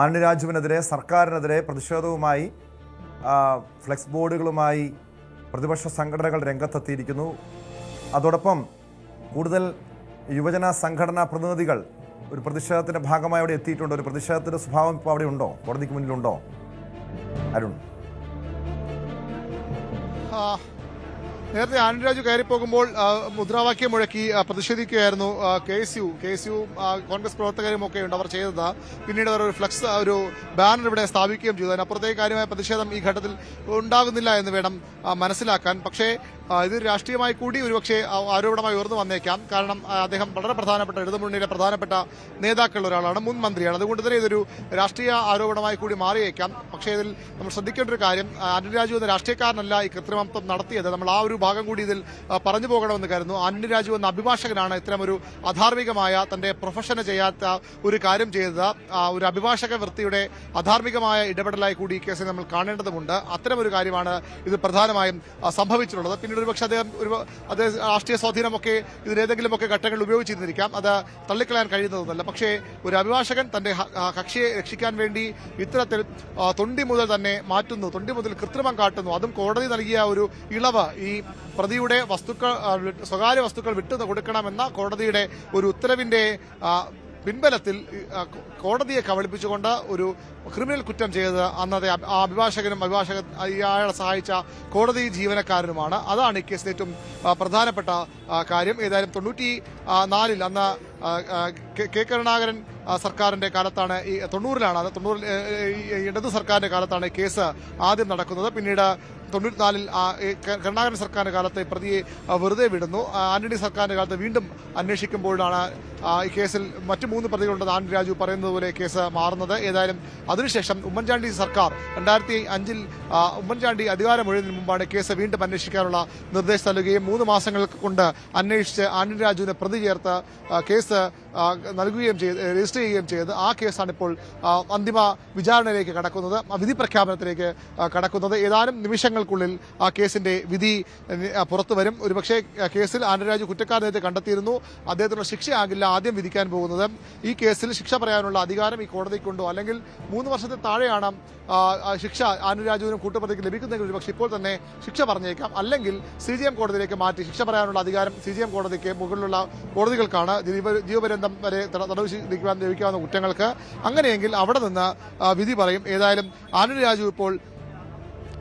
ആന്റണി രാജുവിനെതിരെ, സർക്കാരിനെതിരെ പ്രതിഷേധവുമായി ഫ്ലെക്സ് ബോർഡുകളുമായി പ്രതിപക്ഷ സംഘടനകൾ രംഗത്തെത്തിയിരിക്കുന്നു. അതോടൊപ്പം കൂടുതൽ യുവജന സംഘടനാ പ്രതിനിധികൾ ഒരു പ്രതിഷേധത്തിന്റെ ഭാഗമായി അവിടെ എത്തിയിട്ടുണ്ട്. ഒരു പ്രതിഷേധത്തിന്റെ സ്വഭാവം ഇപ്പോൾ അവിടെ ഉണ്ടോ, കോടതിക്ക് മുന്നിലുണ്ടോ അരുൺ? നേരത്തെ ആന്റണി രാജു കയറിപ്പോകുമ്പോൾ മുദ്രാവാക്യം മുഴക്കി പ്രതിഷേധിക്കുകയായിരുന്നു KSU കോൺഗ്രസ് പ്രവർത്തകരും ഒക്കെ ഉണ്ട്. അവർ ചെയ്തത് പിന്നീട് അവർ ഒരു ബാനർ ഇവിടെ സ്ഥാപിക്കുകയും ചെയ്തു. അതിനപ്പുറത്തേക്ക് കാര്യമായ പ്രതിഷേധം ഈ ഘട്ടത്തിൽ ഉണ്ടാകുന്നില്ല എന്ന് വേണം മനസ്സിലാക്കാൻ. പക്ഷേ ഇത് രാഷ്ട്രീയമായി കൂടി ഒരുപക്ഷെ ആരോപണമായി ഉയർന്നു വന്നേക്കാം. കാരണം അദ്ദേഹം വളരെ പ്രധാനപ്പെട്ട ഇടതുമുന്നണിയിലെ പ്രധാനപ്പെട്ട നേതാക്കളിൽ ഒരാളാണ്, മുൻ മന്ത്രിയാണ്. അതുകൊണ്ട് തന്നെ ഇതൊരു രാഷ്ട്രീയ ആരോപണമായി കൂടി മാറിയേക്കാം. പക്ഷേ ഇതിൽ നമ്മൾ ശ്രദ്ധിക്കേണ്ട ഒരു കാര്യം, ആന്റണി രാജു എന്ന രാഷ്ട്രീയക്കാരനല്ല ഈ കൃത്രിമത്വം നടത്തിയത്. നമ്മൾ ആ ഒരു ഭാഗം കൂടി ഇതിൽ പറഞ്ഞു പോകണമെന്ന് കരുതുന്നു. ആന്റണി രാജു എന്ന അഭിഭാഷകനാണ് ഇത്തരം ഒരു അധാർമികമായ, തന്റെ പ്രൊഫഷന് ചെയ്യാത്ത ഒരു കാര്യം ചെയ്തത്. ഒരു അഭിഭാഷക വൃത്തിയുടെ അധാർമികമായ ഇടപെടലായി കൂടി ഈ കേസിൽ നമ്മൾ കാണേണ്ടതുണ്ട്. അത്തരം ഒരു കാര്യമാണ് ഇത് പ്രധാനമായും സംഭവിച്ചിട്ടുള്ളത്. പിന്നീട് ഒരുപക്ഷെ അദ്ദേഹം രാഷ്ട്രീയ സ്വാധീനമൊക്കെ ഇതിലേതെങ്കിലുമൊക്കെ ഘട്ടങ്ങളിൽ ഉപയോഗിച്ചിരുന്നിരിക്കാം. അത് തള്ളിക്കളയാൻ കഴിയുന്നതൊന്നുമല്ല. പക്ഷേ ഒരു അഭിഭാഷകൻ തന്റെ കക്ഷിയെ രക്ഷിക്കാൻ വേണ്ടി ഇത്തരത്തിൽ തൊണ്ടി മുതൽ തന്നെ മാറ്റുന്നു, തൊണ്ടി മുതൽ കൃത്രിമം കാട്ടുന്നു. അതും കോടതി നൽകിയ ഒരു ഇളവ്, ഈ പ്രതിയുടെ സ്വകാര്യ വസ്തുക്കൾ വിട്ടു കൊടുക്കണമെന്ന കോടതിയുടെ ഒരു ഉത്തരവിന്റെ പിൻബലത്തിൽ കോടതിയെ കബളിപ്പിച്ചുകൊണ്ട് ഒരു ക്രിമിനൽ കുറ്റം ചെയ്തത് അന്നത്തെ അഭിഭാഷകനും അയാളെ സഹായിച്ച കോടതി ജീവനക്കാരനുമാണ്. അതാണ് ഈ കേസിൽ ഏറ്റവും പ്രധാനപ്പെട്ട കാര്യം. ഏതായാലും 94 അന്ന് കെ കരുണാകരൻ സർക്കാരിന്റെ കാലത്താണ്, ഈ 90-ലാണ്, അത് 90 ഇടതു സർക്കാരിന്റെ കാലത്താണ് കേസ് ആദ്യം നടക്കുന്നത്. പിന്നീട് 94 കരുണാകരൻ സർക്കാരിന്റെ കാലത്ത് പ്രതിയെ വെറുതെ വിടുന്നു. ആന്റണി സർക്കാരിന്റെ കാലത്ത് വീണ്ടും അന്വേഷിക്കുമ്പോഴാണ് ഈ കേസിൽ മറ്റു 3 പ്രതികളുണ്ടെന്ന് ആന്റണി രാജു പറയുന്നത് പോലെ കേസ് മാറുന്നത്. ഏതായാലും അതിനുശേഷം ഉമ്മൻചാണ്ടി സർക്കാർ 2005 ഉമ്മൻചാണ്ടി അധികാരമൊഴിയുന്നതിന് മുമ്പാണ് കേസ് വീണ്ടും അന്വേഷിക്കാനുള്ള നിർദ്ദേശം നൽകുകയും 3 മാസങ്ങൾ കൊണ്ട് അന്വേഷിച്ച് ആന്റണി രാജുവിനെ പ്രതി ചേർത്ത് കേസ് രജിസ്റ്റർ ചെയ്യുകയും ചെയ്ത് ആ കേസാണ് ഇപ്പോൾ അന്തിമ വിചാരണയിലേക്ക് കടക്കുന്നത്, വിധി പ്രഖ്യാപനത്തിലേക്ക് കടക്കുന്നത്. ഏതാനും നിമിഷങ്ങൾക്കുള്ളിൽ ആ കേസിന്റെ വിധി പുറത്തു വരും. ഒരുപക്ഷെ കേസിൽ ആന്റണി രാജു കുറ്റക്കാരനെ കണ്ടെത്തിയിരുന്നു. അദ്ദേഹത്തിനുള്ള ശിക്ഷയാകില്ല ആദ്യം വിധിക്കാൻ പോകുന്നത്. ഈ കേസിൽ ശിക്ഷ പറയാനുള്ള അധികാരം ഈ കോടതിക്കുണ്ടോ, അല്ലെങ്കിൽ 3 വർഷത്തിൽ താഴെയാണ് ശിക്ഷ ആന്റണി രാജുവിനും കൂട്ടുപ്രതിക്ക് ലഭിക്കുന്നെങ്കിൽ ഒരുപക്ഷെ ഇപ്പോൾ തന്നെ ശിക്ഷ പറഞ്ഞേക്കാം. അല്ലെങ്കിൽ CJM കോടതിയിലേക്ക് മാറ്റി ശിക്ഷ പറയാനുള്ള അധികാരം CJM കോടതിക്ക് മുകളിലുള്ള കോടതികൾക്കാണ്, ജീവപര്യന്തം വരെ തടവ് ലഭിക്കാവുന്ന കുറ്റങ്ങൾക്ക്. അങ്ങനെയെങ്കിൽ അവിടെ നിന്ന് വിധി പറയും. ഏതായാലും ആന്റണി രാജു ഇപ്പോൾ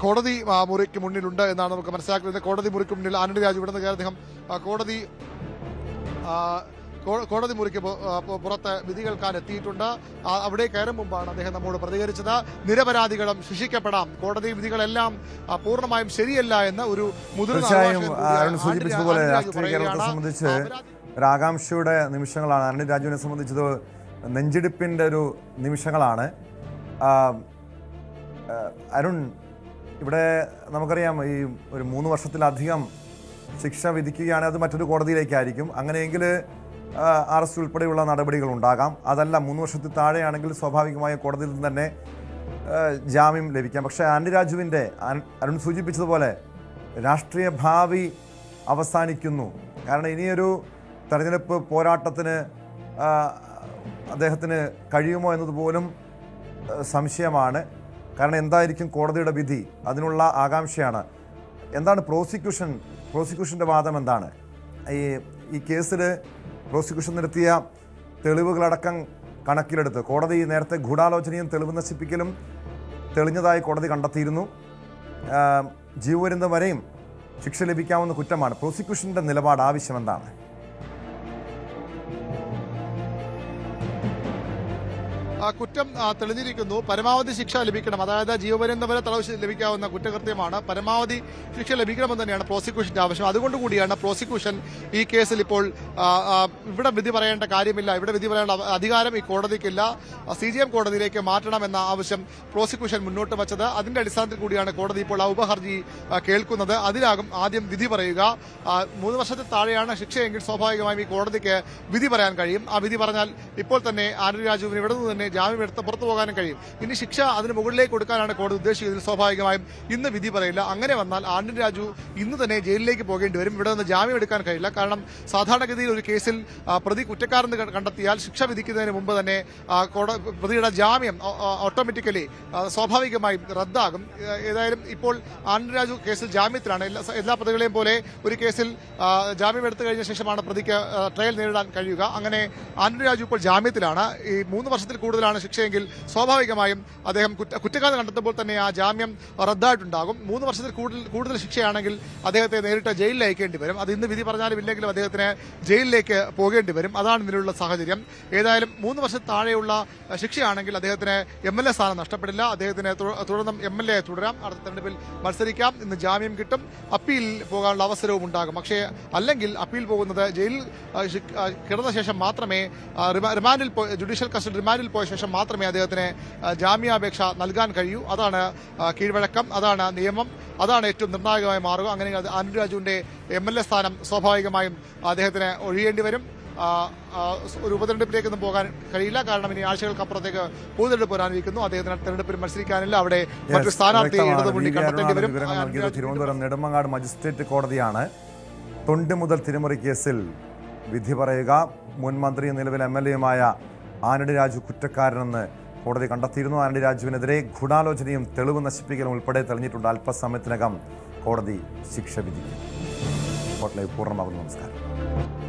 കോടതി മുറിക്ക് മുന്നിലുണ്ട് എന്നാണ് നമുക്ക് മനസ്സിലാക്കുന്നത്. കോടതി മുറിക്ക് മുന്നിൽ ആന്റണി രാജു ഇവിടെ നിന്ന് അദ്ദേഹം കോടതി മുറിക്ക് പുറത്ത് വിധി കേൾക്കാൻ എത്തിയിട്ടുണ്ട്. അവിടെ കയറും മുമ്പാണ് അദ്ദേഹം നമ്മോട് പ്രതികരിച്ചത്. നിരപരാധികളും ശിക്ഷിക്കപ്പെടാം, കോടതി വിധികളെല്ലാം പൂർണ്ണമായും ശരിയല്ല എന്ന് ഒരു മുതിർന്ന സൂചിപ്പിച്ചതുപോലെ രാഷ്ട്രീയ കേരളത്തെ സംബന്ധിച്ച് ഒരു ആകാംക്ഷയുടെ നിമിഷങ്ങളാണ്. ആന്റണി രാജുവിനെ സംബന്ധിച്ചത് നെഞ്ചിടിപ്പിൻ്റെ ഒരു നിമിഷങ്ങളാണ്. അരുൺ, ഇവിടെ നമുക്കറിയാം ഈ ഒരു 3 വർഷത്തിലധികം ശിക്ഷ വിധിക്കുകയാണെങ്കിൽ അത് മറ്റൊരു കോടതിയിലേക്കായിരിക്കും. അങ്ങനെയെങ്കിൽ അറസ്റ്റ് ഉൾപ്പെടെയുള്ള നടപടികൾ ഉണ്ടാകാം. അതല്ല 3 വർഷത്തിൽ താഴെയാണെങ്കിൽ സ്വാഭാവികമായും കോടതിയിൽ നിന്ന് തന്നെ ജാമ്യം ലഭിക്കാം. പക്ഷേ ആന്റണി രാജുവിൻ്റെ, അരുൺ സൂചിപ്പിച്ചതുപോലെ രാഷ്ട്രീയ ഭാവി അവസാനിക്കുന്നു. കാരണം ഇനിയൊരു തെരഞ്ഞെടുപ്പ് പോരാട്ടത്തിന് അദ്ദേഹത്തിന് കഴിയുമോ എന്നതുപോലും സംശയമാണ്. കാരണം എന്തായിരിക്കും കോടതിയുടെ വിധി, അതിനുള്ള ആകാംക്ഷയാണ്. എന്താണ് പ്രോസിക്യൂഷൻ്റെ വാദം എന്താണ്? ഈ കേസിൽ പ്രോസിക്യൂഷൻ നടത്തിയ തെളിവുകളടക്കം കണക്കിലെടുത്ത് കോടതി നേരത്തെ ഗൂഢാലോചനയും തെളിവ് നശിപ്പിക്കലും തെളിഞ്ഞതായി കോടതി കണ്ടെത്തിയിരുന്നു. ജീവപര്യന്തം വരെയും ശിക്ഷ ലഭിക്കാവുന്ന കുറ്റമാണ്. പ്രോസിക്യൂഷൻ്റെ നിലപാട്, ആവശ്യം എന്താണ്? കുറ്റം തെളിഞ്ഞിരിക്കുന്നു, പരമാവധി ശിക്ഷ ലഭിക്കണം. അതായത് ജീവപര്യന്തം വരെ തടവ് ലഭിക്കാവുന്ന കുറ്റകൃത്യമാണ്. പരമാവധി ശിക്ഷ ലഭിക്കണമെന്ന് തന്നെയാണ് പ്രോസിക്യൂഷന്റെ ആവശ്യം. അതുകൊണ്ട് കൂടിയാണ് പ്രോസിക്യൂഷൻ ഈ കേസിൽ ഇപ്പോൾ ഇവിടെ വിധി പറയേണ്ട കാര്യമില്ല, ഇവിടെ വിധി പറയേണ്ട അധികാരം ഈ കോടതിക്കില്ല, CJM കോടതിയിലേക്ക് മാറ്റണമെന്ന ആവശ്യം പ്രോസിക്യൂഷൻ മുന്നോട്ട് വച്ചത്. അതിന്റെ അടിസ്ഥാനത്തിൽ കൂടിയാണ് കോടതി ഇപ്പോൾ ആ ഉപഹർജി കേൾക്കുന്നത്. അതിലാകും ആദ്യം വിധി പറയുക. 3 വർഷത്തിൽ താഴെയാണ് ശിക്ഷയെങ്കിൽ സ്വാഭാവികമായും ഈ കോടതിക്ക് വിധി പറയാൻ കഴിയും. ആ വിധി പറഞ്ഞാൽ ഇപ്പോൾ തന്നെ ആന്റണി രാജുവിന് ഇവിടെ നിന്ന് തന്നെ ജാമ്യം എടുത്ത് പുറത്തു പോകാനും കഴിയും. ഇനി ശിക്ഷ അതിന് മുകളിലേക്ക് കൊടുക്കാനാണ് കോടതി ഉദ്ദേശിച്ചതിൽ സ്വാഭാവികമായും ഇന്ന് വിധി പറയില്ല. അങ്ങനെ വന്നാൽ ആന്റണി രാജു ഇന്ന് തന്നെ ജയിലിലേക്ക് പോകേണ്ടി വരും. ഇവിടെ നിന്ന് ജാമ്യം എടുക്കാൻ കഴിയില്ല. കാരണം സാധാരണഗതിയിൽ ഒരു കേസിൽ പ്രതി കുറ്റക്കാരെന്ന് കണ്ടെത്തിയാൽ ശിക്ഷ വിധിക്കുന്നതിന് മുമ്പ് തന്നെ പ്രതിയുടെ ജാമ്യം ഓട്ടോമാറ്റിക്കലി സ്വാഭാവികമായും റദ്ദാകും. ഏതായാലും ഇപ്പോൾ ആന്റണി രാജു കേസിൽ ജാമ്യത്തിലാണ്. എല്ലാ പ്രതികളെയും പോലെ ഒരു കേസിൽ ജാമ്യം എടുത്തു കഴിഞ്ഞ ശേഷമാണ് പ്രതിക്ക് ട്രയൽ നേരിടാൻ കഴിയുക. അങ്ങനെ ആന്റണി രാജു ഇപ്പോൾ ജാമ്യത്തിലാണ്. ഈ 3 വർഷത്തിൽ കൂടുതലാണ് ശിക്ഷയെങ്കിൽ സ്വാഭാവികമായും അദ്ദേഹം കുറ്റക്കാരൻ കണ്ടെത്തുമ്പോൾ തന്നെ ആ ജാമ്യം റദ്ദായിട്ടുണ്ടാകും. 3 വർഷത്തിൽ കൂടുതൽ ശിക്ഷയാണെങ്കിൽ അദ്ദേഹത്തെ നേരിട്ട് ജയിലിൽ അയക്കേണ്ടി വരും. അത് ഇന്ന് വിധി പറഞ്ഞാലും ഇല്ലെങ്കിലും അദ്ദേഹത്തിന് ജയിലിലേക്ക് പോകേണ്ടി വരും. അതാണ് ഇതിനുള്ള സാഹചര്യം. ഏതായാലും 3 വർഷത്തിൽ താഴെയുള്ള ശിക്ഷയാണെങ്കിൽ അദ്ദേഹത്തിന് MLA സ്ഥാനം നഷ്ടപ്പെടില്ല. അദ്ദേഹത്തിന് തുടർന്നും MLA തുടരാം, അടുത്ത തെരഞ്ഞെടുപ്പിൽ മത്സരിക്കാം. ഇന്ന് ജാമ്യം കിട്ടും, അപ്പീൽ പോകാനുള്ള അവസരവും ഉണ്ടാകും. പക്ഷേ അല്ലെങ്കിൽ അപ്പീൽ പോകുന്നത് ജയിലിൽ കിടന്ന ശേഷം മാത്രമേ, ജുഡീഷ്യൽ കസ്റ്റഡി റിമാൻഡിൽ പോയ ശേഷം മാത്രമേ അദ്ദേഹത്തിന് ജാമ്യാപേക്ഷ നൽകാൻ കഴിയൂ. അതാണ് കീഴ്വഴക്കം, അതാണ് നിയമം, അതാണ് ഏറ്റവും നിർണായകമായി മാറുക. അങ്ങനെ ആന്റണി രാജുവിന്റെ MLA സ്ഥാനം സ്വാഭാവികമായും അദ്ദേഹത്തിന് ഒഴിയേണ്ടി വരും. ഒരു ഉപതെരഞ്ഞെടുപ്പിലേക്കൊന്നും പോകാൻ കഴിയില്ല. കാരണം ഇനി ആഴ്ചകൾക്കപ്പുറത്തേക്ക് പൊതുതെരഞ്ഞെടുപ്പ് വരാനിരിക്കുന്നു. അദ്ദേഹത്തിന് തെരഞ്ഞെടുപ്പിൽ മത്സരിക്കാനില്ല. അവിടെ മറ്റൊരു സ്ഥാനാർത്ഥി ഇടതുമുന്നണി കണ്ടെത്തേണ്ടി വരും. തിരുവനന്തപുരം നെടുമങ്ങാട് മജിസ്ട്രേറ്റ് കോടതിയാണ് തൊണ്ടി മുതൽ തിരിമറി കേസിൽ വിധി പറയുക. മുൻ മന്ത്രിയും നിലവിൽ MLAയുമായ ആന്റണി രാജു കുറ്റക്കാരനെന്ന് കോടതി കണ്ടെത്തിയിരുന്നു. ആന്റണി രാജുവിനെതിരെ ഗൂഢാലോചനയും തെളിവ് നശിപ്പിക്കലും ഉൾപ്പെടെ തെളിഞ്ഞിട്ടുണ്ട്. അല്പസമയത്തിനകം കോടതി ശിക്ഷ വിധിക്കും. പൂർണ്ണമാകുന്നു. നമസ്കാരം.